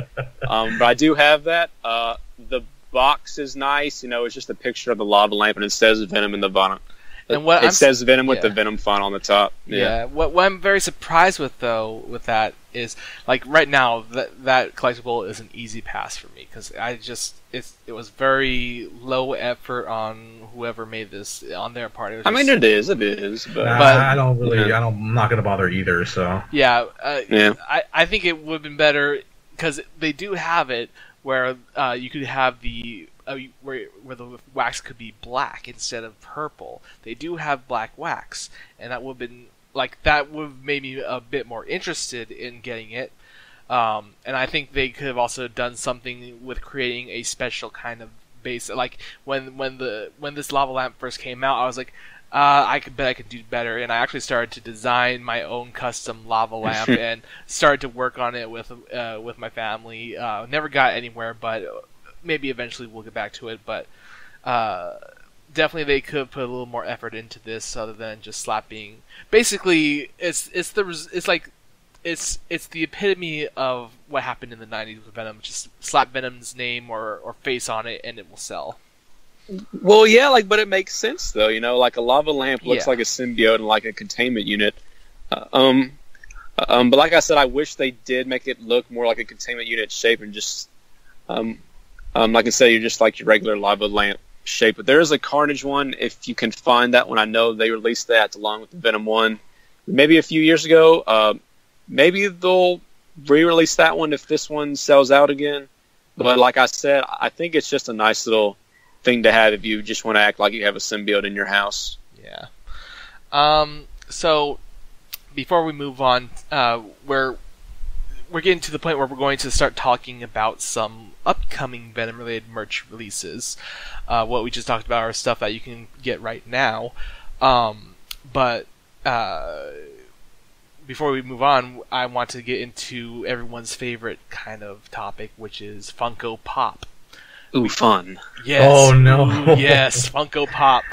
But I do have that. The box is nice. It's just a picture of the lava lamp, and it says Venom in the bottom. And it says Venom with the Venom font on the top. Yeah. What I'm very surprised with that is like right now that collectible is an easy pass for me because it was very low effort on whoever made this on their part. It is, but I'm not gonna bother either. So I think it would have been better because they do have it where you could have the where the wax could be black instead of purple. They do have black wax, and that would have been that would have made me a bit more interested in getting it. And I think they could have also done something with creating a special kind of base. Like when this lava lamp first came out, I was like, I could do better, and I actually started to design my own custom lava lamp and started to work on it with my family. Never got anywhere, but maybe eventually we'll get back to it. But definitely they could put a little more effort into this, other than just slapping. Basically, it's the epitome of what happened in the 90s with Venom. Just slap Venom's name or face on it, and it will sell. Well, yeah, but it makes sense though. Like a lava lamp looks like a symbiote and like a containment unit. But like I said, I wish they did make it look more like a containment unit shape and just, like I said, you're just like your regular lava lamp shape. But there is a Carnage one. If you can find that one, I know they released that along with the Venom one, maybe a few years ago. Maybe they'll re-release that one if this one sells out again. But like I said, I think it's just a nice little thing to have if you just want to act like you have a symbiote in your house. Yeah. So before we move on, we're getting to the point where we're going to start talking about some upcoming Venom related merch releases. What we just talked about are stuff that you can get right now. But before we move on, I want to get into everyone's favorite kind of topic, which is Funko Pop. Ooh, fun. Yes. Oh, no. Ooh, yes, Funko Pop.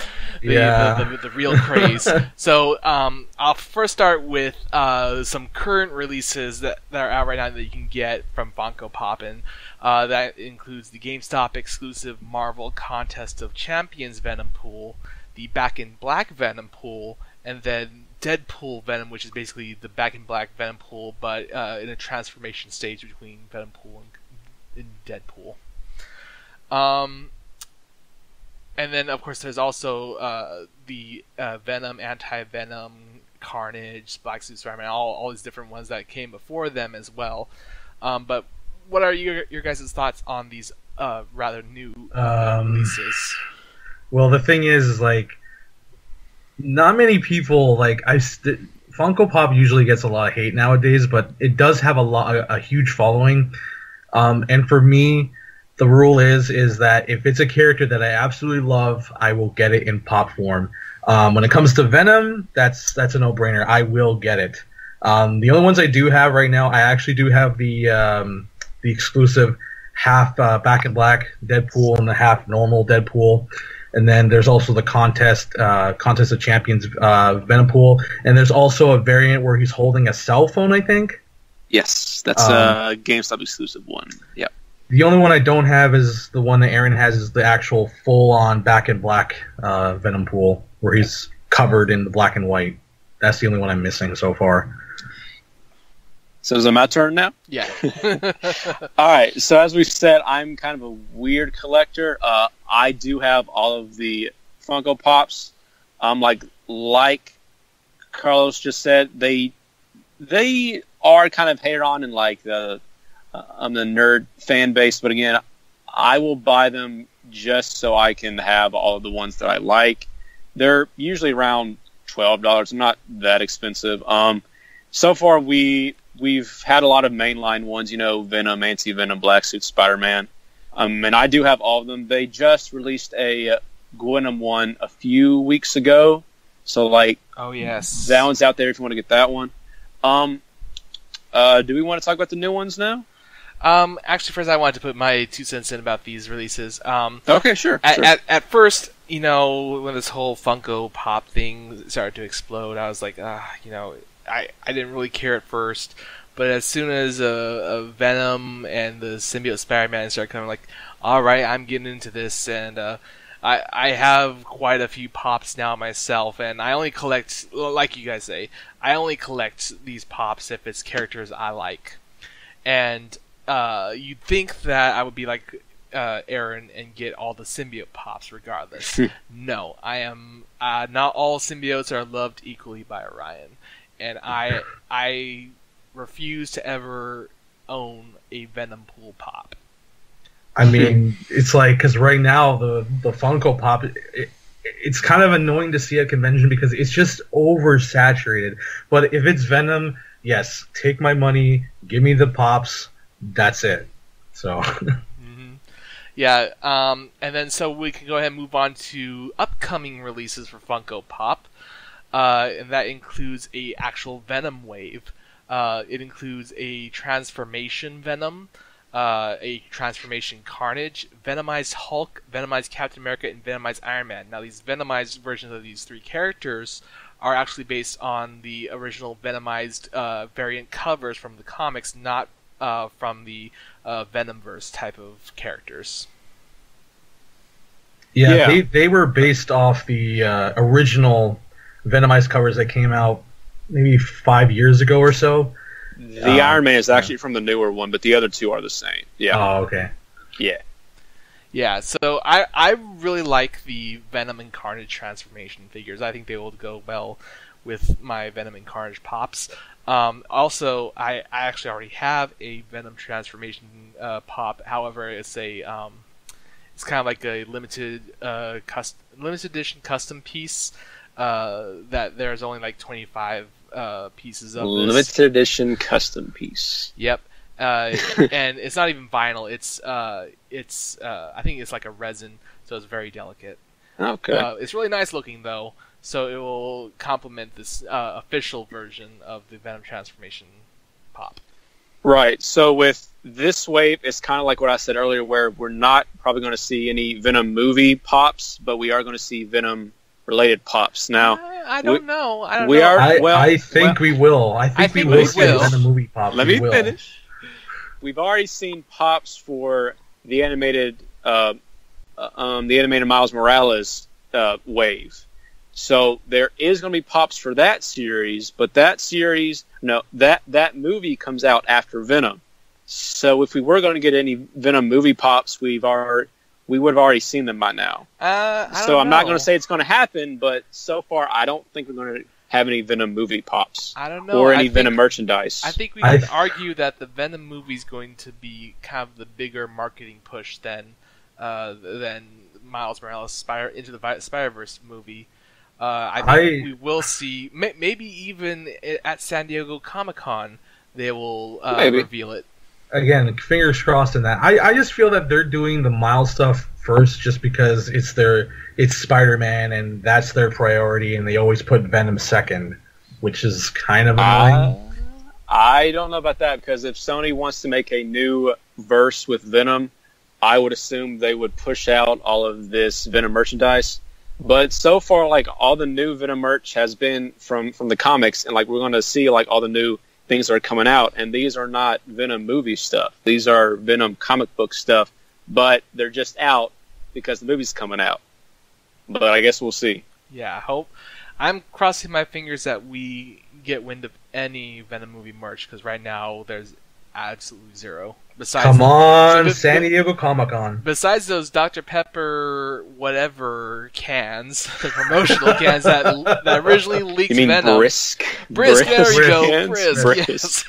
The real craze. So, I'll first start with some current releases that are out right now that you can get from Funko Pop. And that includes the GameStop exclusive Marvel Contest of Champions Venom pool, the Back in Black Venom pool, and then Deadpool Venom, which is basically the Back in Black Venom pool, but in a transformation stage between Venom pool and Deadpool. And then, of course, there's also the Venom, Anti-Venom, Carnage, Black Suit Spider-Man, all these different ones that came before them as well. But what are your guys' thoughts on these rather new releases? Well, the thing is not many people Funko Pop usually gets a lot of hate nowadays, but it does have a huge following. And for me, the rule is that if it's a character that I absolutely love, I will get it in pop form. When it comes to Venom, that's a no-brainer. I will get it. The only ones I do have right now, I actually do have the exclusive half Back in Black Deadpool and the half normal Deadpool. And then there's also the Contest of Champions Venom pool. And there's also a variant where he's holding a cell phone, I think. Yes, that's a GameStop exclusive one. Yep. The only one I don't have is the one that Aaron has, is the actual full-on Back in Black Venom pool, where he's covered in the black and white. That's the only one I'm missing so far. So is it my turn now? Yeah. All right. So as we've said, I'm kind of a weird collector. I do have all of the Funko Pops. Like Carlos just said, they are kind of hated on in the nerd fan base, but again, I will buy them just so I can have all of the ones that I like. They're usually around $12. Not that expensive. So far we've had a lot of mainline ones, Venom, Anti-Venom, Black Suit Spider-Man. And I do have all of them. They just released a Venom one a few weeks ago. So oh yes, that one's out there if you want to get that one. Do we want to talk about the new ones now? Actually, first I wanted to put my 2 cents in about these releases. Okay, sure. At first, when this whole Funko Pop thing started to explode, I was like, I didn't really care at first. But as soon as a Venom and the symbiote Spider-Man started coming, like, all right, I'm getting into this, and I have quite a few pops now myself, and I only collect, like you guys say, I only collect these pops if it's characters I like. And you'd think that I would be like Aaron and get all the symbiote pops regardless. No, I am not all symbiotes are loved equally by Orion, and I refuse to ever own a Venom pool pop. I mean, it's because right now the Funko Pop, it's kind of annoying to see at convention because it's just oversaturated. But if it's Venom, yes, take my money, give me the pops. That's it. So. Mm-hmm. Yeah, and then so we can go ahead and move on to upcoming releases for Funko Pop, and that includes a actual Venom wave. It includes a transformation Venom, a transformation Carnage, Venomized Hulk, Venomized Captain America, and Venomized Iron Man. Now, these Venomized versions of these three characters are actually based on the original Venomized variant covers from the comics, not from the Venomverse type of characters. Yeah. They were based off the original Venomized covers that came out maybe 5 years ago or so. The Iron Man is actually from the newer one, but the other two are the same. Yeah. Oh, okay. Yeah. Yeah, so I really like the Venom and Carnage transformation figures. I think they will go well with my Venom and Carnage pops. Also, I actually already have a Venom transformation pop. However, it's it's kind of like a limited edition custom piece that there's only like 25 pieces of this. Limited edition custom piece. Yep. And it's not even vinyl. It's I think it's like a resin, so it's very delicate. Okay. It's really nice looking though, so it will complement this official version of the Venom transformation pop. Right. So with this wave, it's kind of like what I said earlier, where we're not probably going to see any Venom movie pops, but we are going to see Venom related pops. Now, I don't know. I think we will. I think we will see Venom movie pops. Let me finish. We've already seen pops for the animated Miles Morales wave. So there is going to be pops for that series, but that movie comes out after Venom. So if we were going to get any Venom movie pops, we would have already seen them by now. I'm not going to say it's going to happen, but so far I don't think we're going to have any Venom movie pops. I don't know. Or any Venom merchandise. I think we can argue that the Venom movie is going to be kind of the bigger marketing push than Miles Morales Into the Spider-Verse movie. I think we will see, maybe even at San Diego Comic-Con, they will reveal it. Again, fingers crossed in that. I just feel that they're doing the Miles stuff first just because it's Spider-Man and that's their priority, and they always put Venom second, which is kind of annoying. I don't know about that, because if Sony wants to make a new verse with Venom, I would assume they would push out all of this Venom merchandise. But so far, like, all the new Venom merch has been from the comics, and like we're going to see like all the new things that are coming out, and these are not Venom movie stuff. These are Venom comic book stuff, but they're just out because the movie's coming out. But I guess we'll see. Yeah, I hope. I'm crossing my fingers that we get wind of any Venom movie merch, because right now there's absolutely zero. Come on, San Diego Comic-Con. Besides those Dr. Pepper whatever cans, the promotional cans that originally leaked you mean Venom. Brisk, there you go. Brisk. Yes.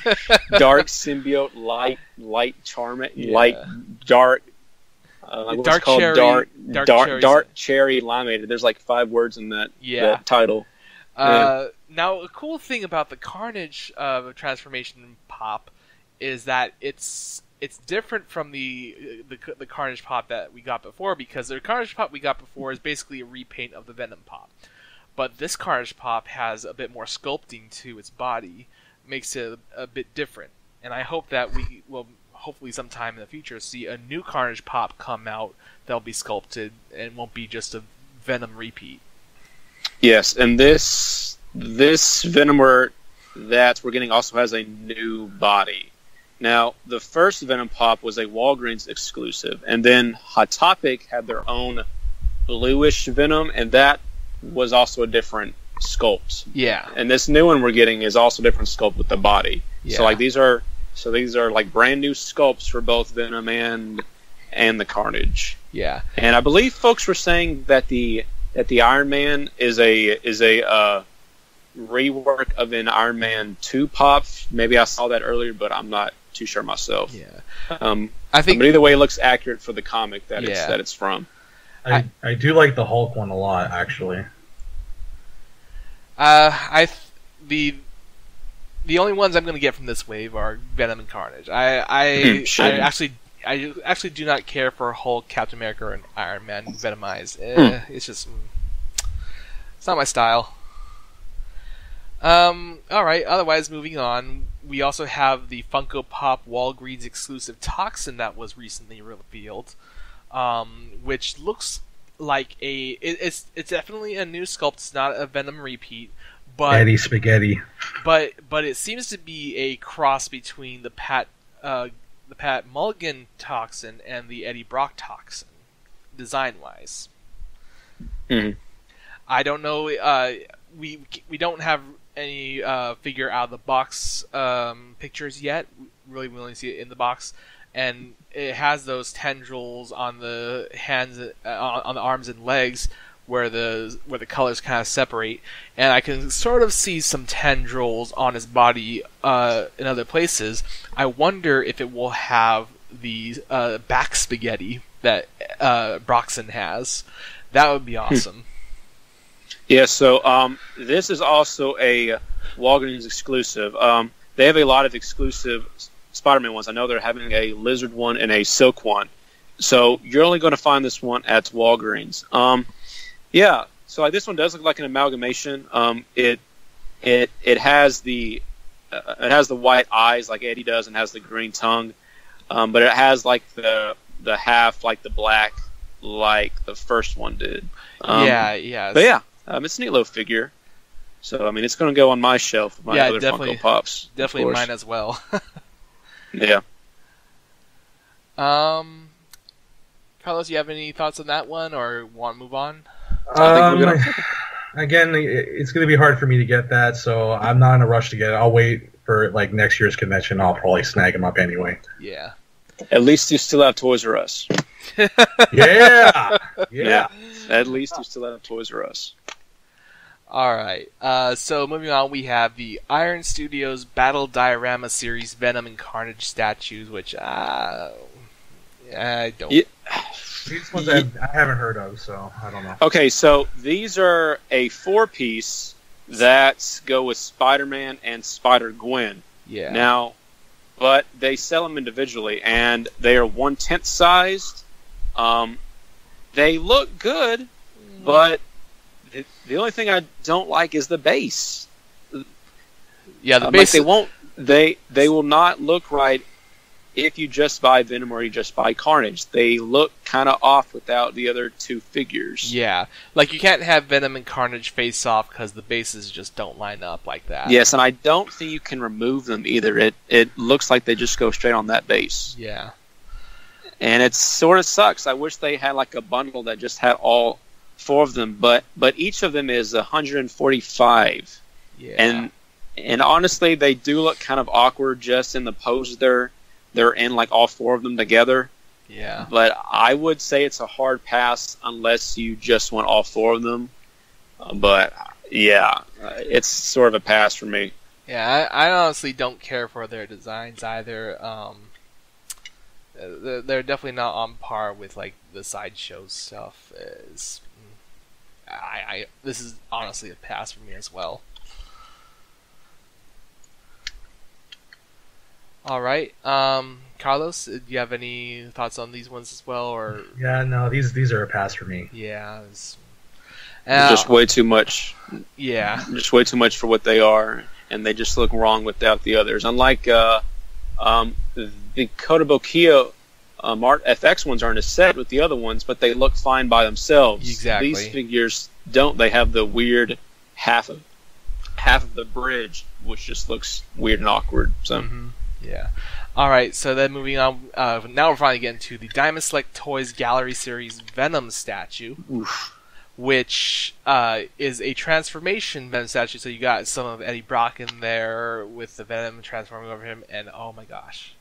Dark symbiote, light charm, light dark. Dark cherry, dark cherry limeade. There's like 5 words in that title. Now, a cool thing about the Carnage transformation pop is that it's different from the Carnage pop that we got before, because the Carnage pop we got before is basically a repaint of the Venom pop. But this Carnage pop has a bit more sculpting to its body, makes it a bit different. And I hope that we will, hopefully sometime in the future, see a new Carnage pop come out that'll be sculpted and won't be just a Venom repeat. Yes, and this Venom that we're getting also has a new body. Now, the first Venom pop was a Walgreens exclusive, and then Hot Topic had their own bluish Venom, and that was also a different sculpt. Yeah. And this new one we're getting is also a different sculpt with the body. Yeah. So these are like brand new sculpts for both Venom and the Carnage. Yeah. And I believe folks were saying that the Iron Man is a rework of an Iron Man 2 pop. Maybe I saw that earlier, but I'm not too sure myself. Yeah. I think, but either way, it looks accurate for the comic that it's from. I do like the Hulk one a lot, actually. The only ones I'm going to get from this wave are Venom and Carnage. I actually I actually do not care for Hulk, Captain America, and Iron Man Venomized. It's just it's not my style. Alright, otherwise moving on, we also have the Funko Pop Walgreens exclusive Toxin that was recently revealed, which looks like it's definitely a new sculpt. It's not a Venom repeat, but Eddie Spaghetti. But it seems to be a cross between the Pat Mulligan Toxin and the Eddie Brock Toxin, design wise. Mm-hmm. I don't know. We don't have any figure out of the box pictures yet. Really, we only see it in the box, and it has those tendrils on the hands, on the arms and legs, where the colors kind of separate, and I can sort of see some tendrils on his body in other places. I wonder if it will have the back spaghetti that Broxton has. That would be awesome. Yeah, so this is also a Walgreens exclusive. They have a lot of exclusive Spider-Man ones. I know they're having a lizard one and a silk one. So you're only going to find this one at Walgreens. Yeah, so like this one does look like an amalgamation. It has the white eyes like Eddie does, and has the green tongue, but it has like the half like the black like the first one did. Yeah. But yeah, it's a neat little figure. So I mean, it's going to go on my shelf with my other Funko Pops. Definitely mine as well. Yeah. Carlos, you have any thoughts on that one, or want to move on? Again, it's going to be hard for me to get that, so I'm not in a rush to get it. I'll wait for like next year's convention. I'll probably snag them up anyway. Yeah. At least you still have Toys R Us. Yeah. At least you still have Toys R Us. All right. So moving on, we have the Iron Studios Battle Diorama Series Venom and Carnage statues, which I don't. Yeah. These ones I haven't heard of, so I don't know. Okay, so these are a 4-piece that go with Spider-Man and Spider-Gwen. Yeah. Now, but they sell them individually, and they are 1/10 sized. They look good, but the only thing I don't like is the base. Yeah, the base. They will not look right if you just buy Venom or you just buy Carnage. They look kind of off without the other two figures. Yeah, like you can't have Venom and Carnage face off because the bases just don't line up like that. Yes, and I don't think you can remove them either. It looks like they just go straight on that base. Yeah. And it sort of sucks. I wish they had like a bundle that just had all 4 of them, but each of them is 145. Yeah. And honestly, they do look kind of awkward just in the pose they're in, like all 4 of them together. Yeah. But I would say it's a hard pass unless you just want all 4 of them. But yeah, it's sort of a pass for me. Yeah, I honestly don't care for their designs either. They're definitely not on par with like the Sideshow stuff. This is honestly a pass for me as well. All right, Carlos, do you have any thoughts on these ones as well, or? Yeah, no, these are a pass for me. Yeah, just way too much. Yeah, just way too much for what they are, and they just look wrong without the others. Unlike the Kotobukiya Art FX ones are in a set with the other ones, but they look fine by themselves. Exactly. These figures don't. They have the weird half of the bridge, which just looks weird and awkward. So. Mm-hmm. Yeah. All right. So then moving on. Now we're finally getting to the Diamond Select Toys Gallery Series Venom statue, which is a transformation Venom statue. So you got some of Eddie Brock in there with the Venom transforming over him, and oh my gosh,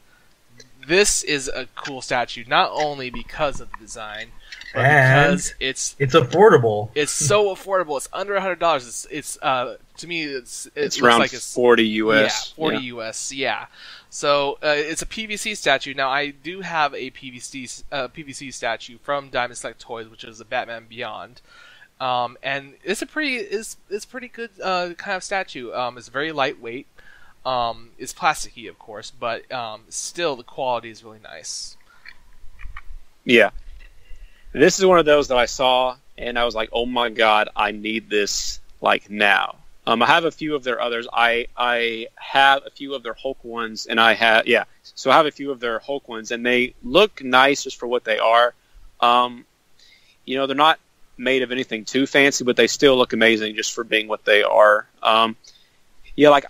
this is a cool statue. Not only because of the design, but because it's affordable. It's so affordable. It's under $100. It's to me it's around like it's 40 US. Yeah, 40 US. Yeah. So it's a PVC statue. Now I do have a PVC statue from Diamond Select Toys, which is a Batman Beyond, and it's pretty good kind of statue. It's very lightweight. It's plasticky, of course, but still the quality is really nice. Yeah. This is one of those that I saw, and I was like, oh my god, I need this, like, now. I have a few of their others. I have a few of their Hulk ones, and so I have a few of their Hulk ones, and they look nice just for what they are. They're not made of anything too fancy, but they still look amazing just for being what they are. I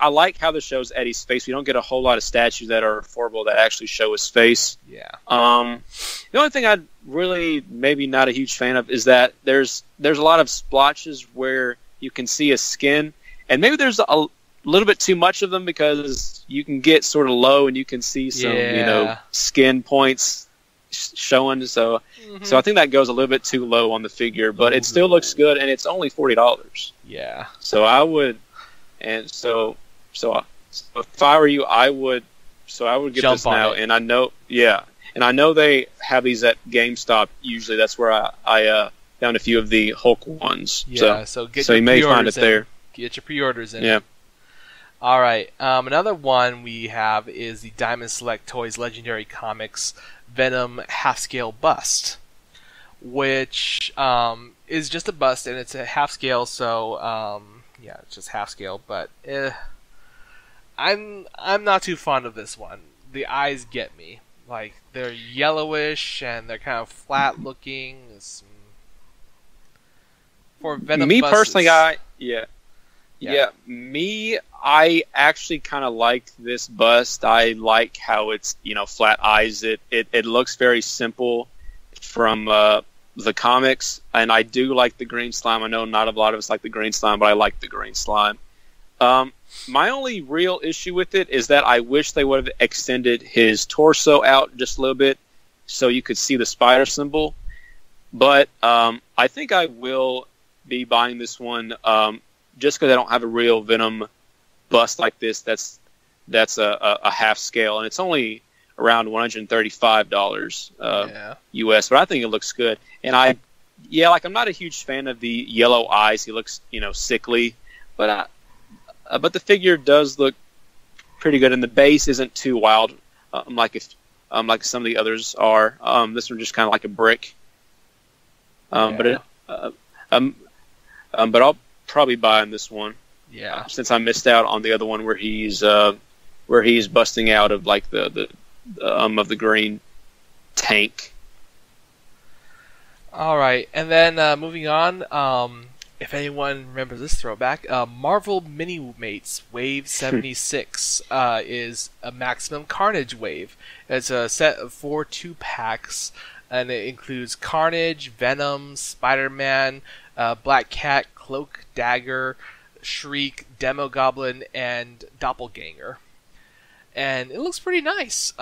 like how this shows Eddie's face. We don't get a whole lot of statues that are affordable that actually show his face. Yeah. The only thing I'd really maybe not a huge fan of is that there's a lot of splotches where you can see his skin, and maybe there's a little bit too much of them because you can get sort of low and you can see some skin points showing. So I think that goes a little bit too low on the figure, but it still looks good, and it's only $40. Yeah. So I would, and so if I were you, I would get Jump this now, and I know they have these at GameStop. Usually, that's where I found a few of the Hulk ones. Yeah, so you may find it there. Get your pre-orders in. Yeah. All right. Another one we have is the Diamond Select Toys Legendary Comics Venom half-scale bust, which is just a bust, and it's a half-scale, so it's just half-scale, but I'm not too fond of this one. The eyes get me. Like, they're yellowish, and they're kind of flat-looking. For Venom me busts, personally, I actually kind of like this bust. I like how it's, flat eyes. It looks very simple from the comics, and I do like the green slime. I know not a lot of us like the green slime, but I like the green slime. My only real issue with it is that I wish they would have extended his torso out just a little bit so you could see the spider symbol. But I think I will be buying this one just because I don't have a real Venom bust like this that's a half scale, and it's only around $135 US, but I think it looks good. And I'm not a huge fan of the yellow eyes. He looks, sickly, but the figure does look pretty good, and the base isn't too wild, like some of the others are. This one just kind of like a brick. But I'll probably buy on this one. Yeah. Since I missed out on the other one where he's busting out of like the green tank. All right, and then moving on. If anyone remembers this throwback, Marvel Mini Mates Wave 76 is a Maximum Carnage wave. It's a set of 4 2-packs, and it includes Carnage, Venom, Spider-Man, Black Cat, Cloak, Dagger, Shriek, Demogoblin, and Doppelganger. And it looks pretty nice.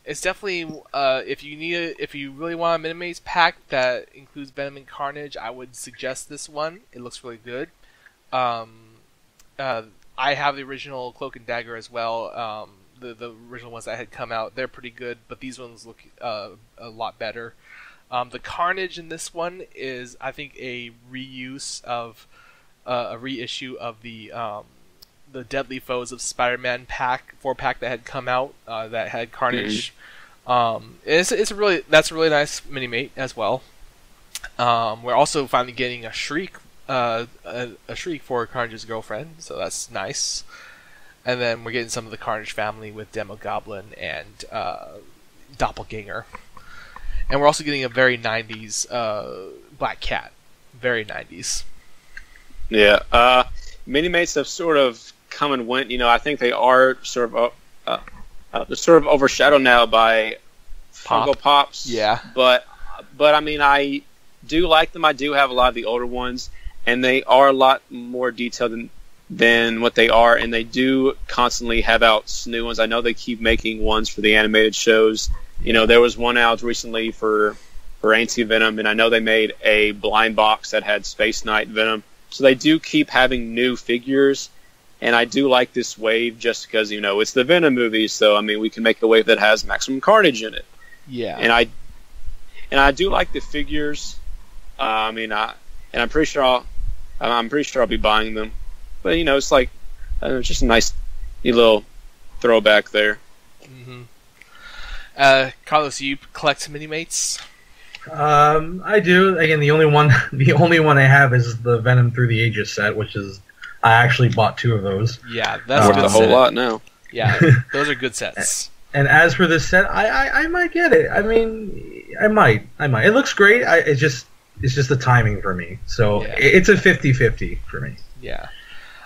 It's definitely if you really want a Minimates pack that includes Venom and Carnage, I would suggest this one. It looks really good. I have the original Cloak and Dagger as well. The original ones that had come out, they're pretty good, but these ones look a lot better. The Carnage in this one is, I think, a reissue of the Deadly Foes of Spider-Man 4-pack that had come out that had Carnage. That's a really nice mini mate as well. We're also finally getting a Shriek for Carnage's girlfriend, so that's nice. And then we're getting some of the Carnage family with Demogoblin and Doppelganger. And we're also getting a very 90s Black Cat. Very 90s. Yeah. Mini-mates have sort of come and went. I think they are sort of overshadowed now by Funko Pops. Yeah. But I mean, I do like them. I do have a lot of the older ones, and they are a lot more detailed than what they are, and they do constantly have out new ones. I know they keep making ones for the animated shows. There was one out recently for Anti-Venom, and I know they made a blind box that had Space Knight Venom. So they do keep having new figures, and I do like this wave just because, it's the Venom movie, so, I mean, we can make a wave that has Maximum Carnage in it. Yeah. And I do like the figures. I'm pretty sure I'll be buying them. But, it's like, it's just a nice little throwback there. Mm-hmm. Carlos, you collect Minimates? I do. Again, the only one I have is the Venom Through the Ages set, which is I actually bought 2 of those. Yeah, that's worth a whole lot now. Yeah, those are good sets. And as for this set, I might get it. I mean, I might. It looks great. It's just the timing for me. So it's a 50-50 for me. Yeah.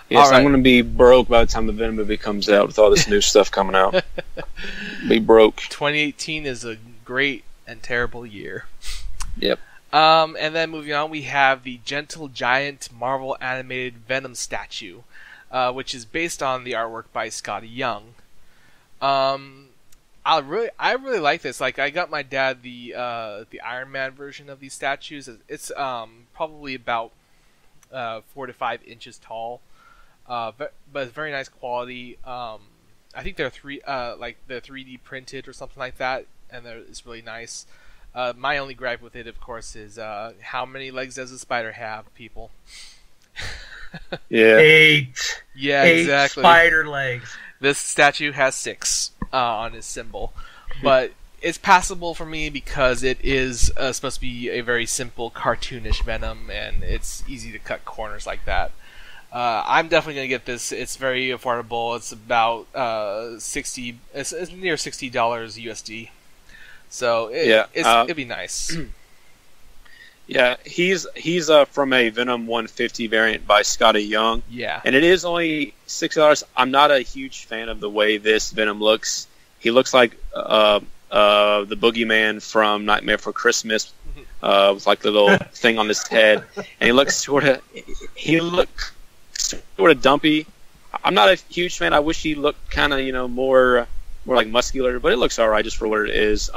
Yes, right. I'm going to be broke by the time the Venom movie comes out with all this new stuff coming out. Be broke. 2018 is a great and terrible year. Yep. And then moving on, we have the Gentle Giant Marvel animated Venom statue, which is based on the artwork by Scotty Young. I really like this. Like, I got my dad the Iron Man version of these statues. It's probably about 4 to 5 inches tall, but it's very nice quality. I think they're 3D printed or something like that, and it's really nice. My only gripe with it, of course, is how many legs does a spider have, people? Yeah, 8. Yeah, 8 exactly. Spider legs. This statue has 6 on his symbol, but it's passable for me because it is supposed to be a very simple, cartoonish Venom, and it's easy to cut corners like that. I'm definitely gonna get this. It's very affordable. It's about $60. It's near $60 USD. So it'd be nice. Yeah, he's from a Venom 150 variant by Scotty Young. Yeah, and it is only $6. I'm not a huge fan of the way this Venom looks. He looks like the boogeyman from Nightmare Before Christmas, with like the little thing on his head, and he looks sort of dumpy. I'm not a huge fan. I wish he looked kind of more like muscular, but it looks alright just for what it is.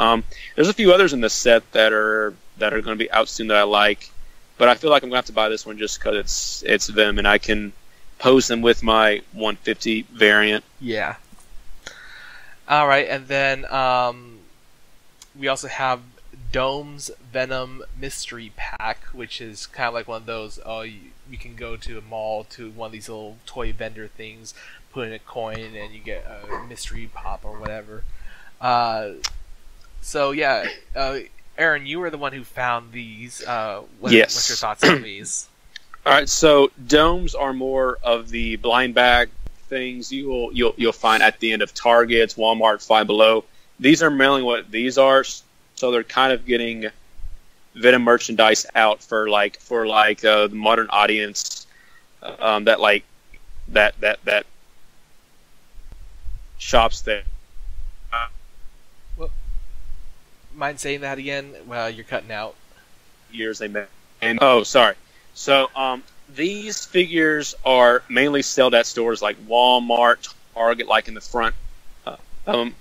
There's a few others in this set that are going to be out soon that I like, but I feel like I'm going to have to buy this one just because it's them, and I can pose them with my 150 variant. Yeah. All right, and then we also have Dome's Venom Mystery Pack, which is kind of like one of those, you can go to a mall to one of these little toy vendor things, put in a coin, and you get a mystery pop or whatever. So yeah, Aaron, you were the one who found these. Yes. What's your thoughts on these? All right, so domes are more of the blind bag things you'll find at the end of Targets, Walmart, Five Below. These are mainly what these are. So they're kind of getting Venom merchandise out for the modern audience that shops there. Mind saying that again? Well, you're cutting out. Years they made. And sorry. So these figures are mainly sold at stores like Walmart, Target, like in the front. In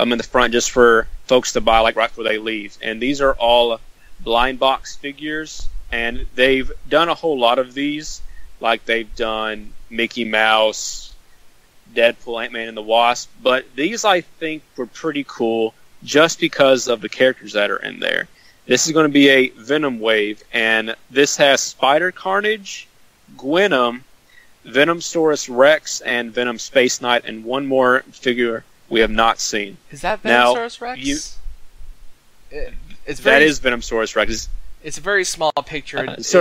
the front just for folks to buy like right before they leave. And these are all blind box figures, and they've done a whole lot of these. Like they've done Mickey Mouse, Deadpool, Ant-Man and the Wasp. But these I think were pretty cool just because of the characters that are in there. This is going to be a Venom wave, and this has Spider Carnage, Gwenom, Venomsaurus Rex, and Venom Space Knight, and one more figure we have not seen. Is that Venomsaurus Rex? That is Venomsaurus Rex. It's a very small picture. It's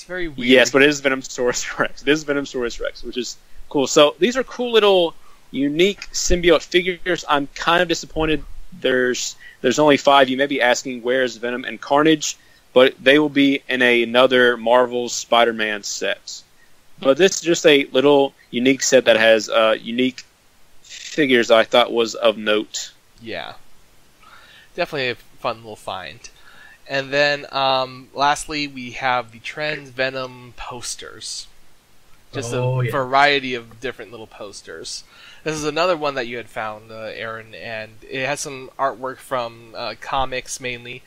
very weird. Yes, but it is Venomsaurus Rex. It is Venomsaurus Rex, which is cool. So these are cool little unique symbiote figures. I'm kind of disappointed there's only 5. You may be asking where's Venom and Carnage, but they will be in another Marvel Spider-Man set. But this is just a little unique set that has unique figures I thought was of note. Yeah. Definitely a fun little find. And then lastly we have the Trends Venom posters. Just a variety of different little posters. This is another one that you had found, Aaron, and it has some artwork from comics mainly.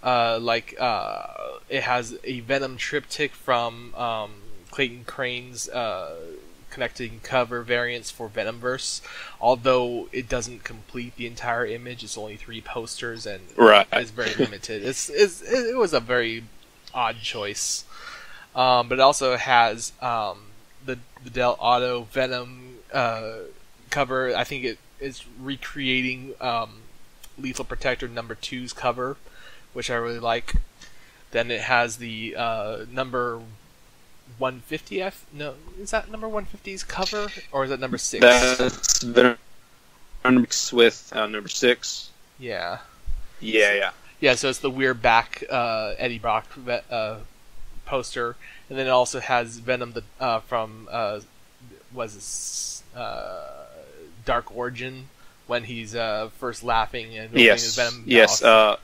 It has a Venom triptych from Clayton Crane's connecting cover variants for Venomverse. Although it doesn't complete the entire image, it's only 3 posters, and it's very limited. It was a very odd choice. But it also has the Del Auto Venom cover. I think it is recreating Lethal Protector number 2's cover, which I really like. Then it has the number 150. No, is that number 150's cover, or is that number 6? That's Venom with number 6. Yeah. Yeah. Yeah, so it's the weird back Eddie Brock poster, and then it also has Venom from Dark Origin, when he's first laughing and opening his Venom mouth.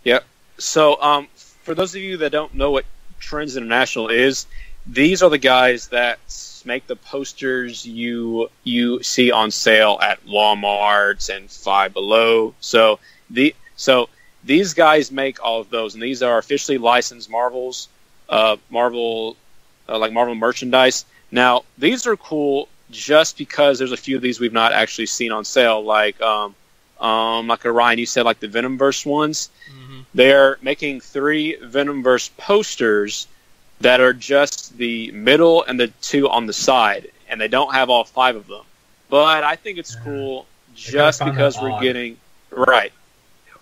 Yep. So for those of you that don't know what Trends International is, these are the guys that make the posters you see on sale at Walmart and Five Below. So these guys make all of those, and these are officially licensed Marvel merchandise. Now, these are cool just because there's a few of these we've not actually seen on sale, like Ryan, you said, like the Venomverse ones. Mm-hmm. They're making 3 Venomverse posters that are just the middle and the 2 on the side, and they don't have all 5 of them. But I think it's cool just because we're getting right,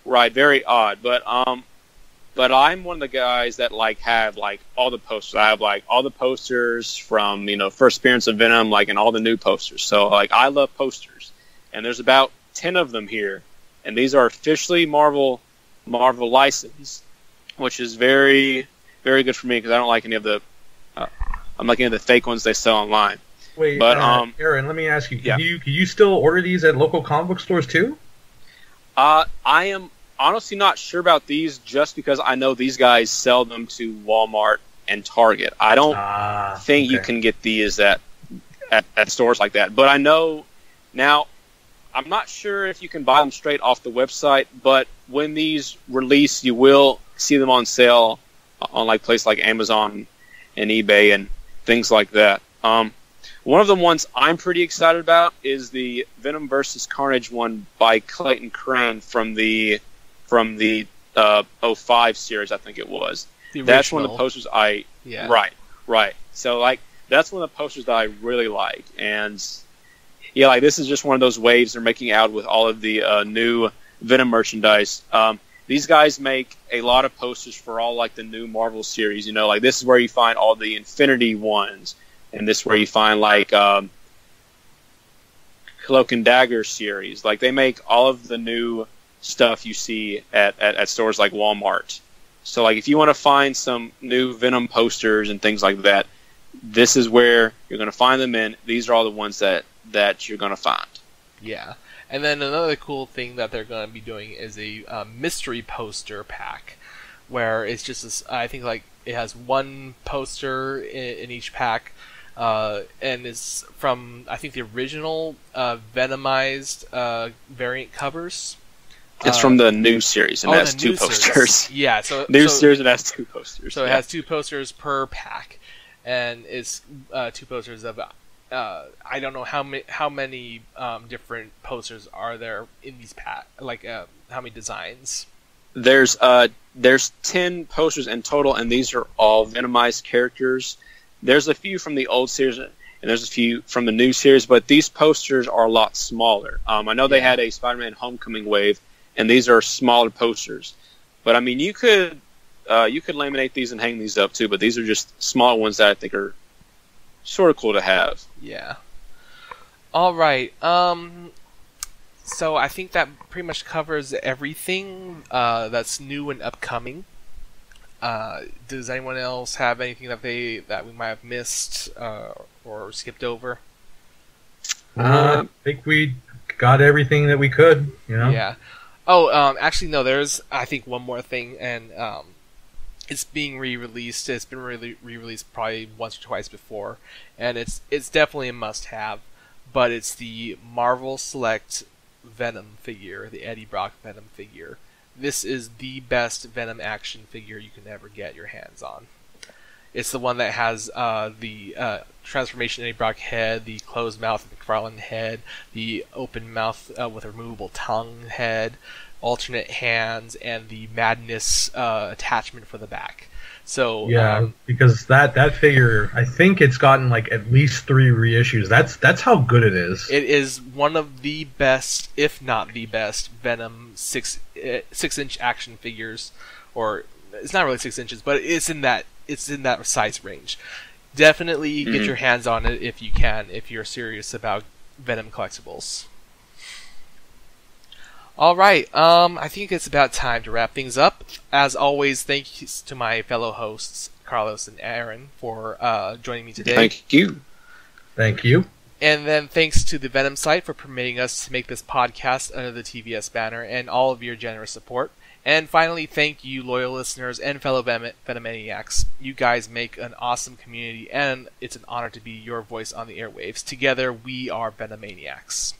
very odd. But I'm one of the guys that have all the posters. I have all the posters from first appearance of Venom, and all the new posters. So I love posters, and there's about 10 of them here, and these are officially Marvel licensed, which is very, very good for me because I don't like any of the I'm like any of the fake ones they sell online. Wait, but Aaron, let me ask you: Can you still order these at local comic book stores too? I am honestly not sure about these, just because I know these guys sell them to Walmart and Target. I don't think you can get these at stores like that. But I know now, I'm not sure if you can buy them straight off the website, but when these release, you will see them on sale on places like Amazon and eBay and things like that. One of the ones I'm pretty excited about is the Venom vs. Carnage one by Clayton Crane from the 05 series, I think it was. That's one of the posters Right. So that's one of the posters that I really like. And this is just one of those waves they're making out with all of the new Venom merchandise. These guys make a lot of posters for all the new Marvel series. This is where you find all the Infinity ones, and this is where you find Cloak and Dagger series. They make all of the new stuff you see at stores like Walmart. So if you want to find some new Venom posters and things like that, this is where you're going to find them in. These are all the ones that you're going to find. Yeah. And then another cool thing that they're going to be doing is a mystery poster pack, where it's just I think it has one poster in each pack, and it's from I think the original Venomized variant covers. It's from the new series, and it has 2 posters. Series. Yeah, so series, it has 2 posters. So it has 2 posters per pack, and it's 2 posters of. I don't know how many different posters are there in these how many designs? There's 10 posters in total, and these are all Venomized characters. There's a few from the old series, and there's a few from the new series, but these posters are a lot smaller. I know they had a Spider-Man Homecoming wave, and these are smaller posters. But I mean, you could laminate these and hang these up too, but these are just small ones that I think are sort of cool to have. Yeah. All right. So I think that pretty much covers everything that's new and upcoming. Does anyone else have anything that we might have missed or skipped over? I think we got everything that we could. Yeah. Oh, actually, no. There's I think one more thing, and it's being re-released. It's been re-released probably once or twice before, and it's definitely a must-have. But it's the Marvel Select Venom figure, the Eddie Brock Venom figure. This is the best Venom action figure you can ever get your hands on. It's the one that has the transformation Eddie Brock head, the closed mouth McFarlane head, the open mouth with a removable tongue head, alternate hands, and the Madness attachment for the back. So yeah, because that figure, I think it's gotten like at least 3 reissues. That's how good it is. It is one of the best, if not the best, Venom 6-inch action figures, or it's not really 6 inches, but it's in that size range. Definitely get your hands on it if you can, if you're serious about Venom collectibles. Alright, I think it's about time to wrap things up. As always, thanks to my fellow hosts, Carlos and Aaron, for joining me today. Thank you. Thank you. And then thanks to the Venom site for permitting us to make this podcast under the TVS banner, and all of your generous support. And finally, thank you, loyal listeners and fellow Venomaniacs. You guys make an awesome community, and it's an honor to be your voice on the airwaves. Together, we are Venomaniacs.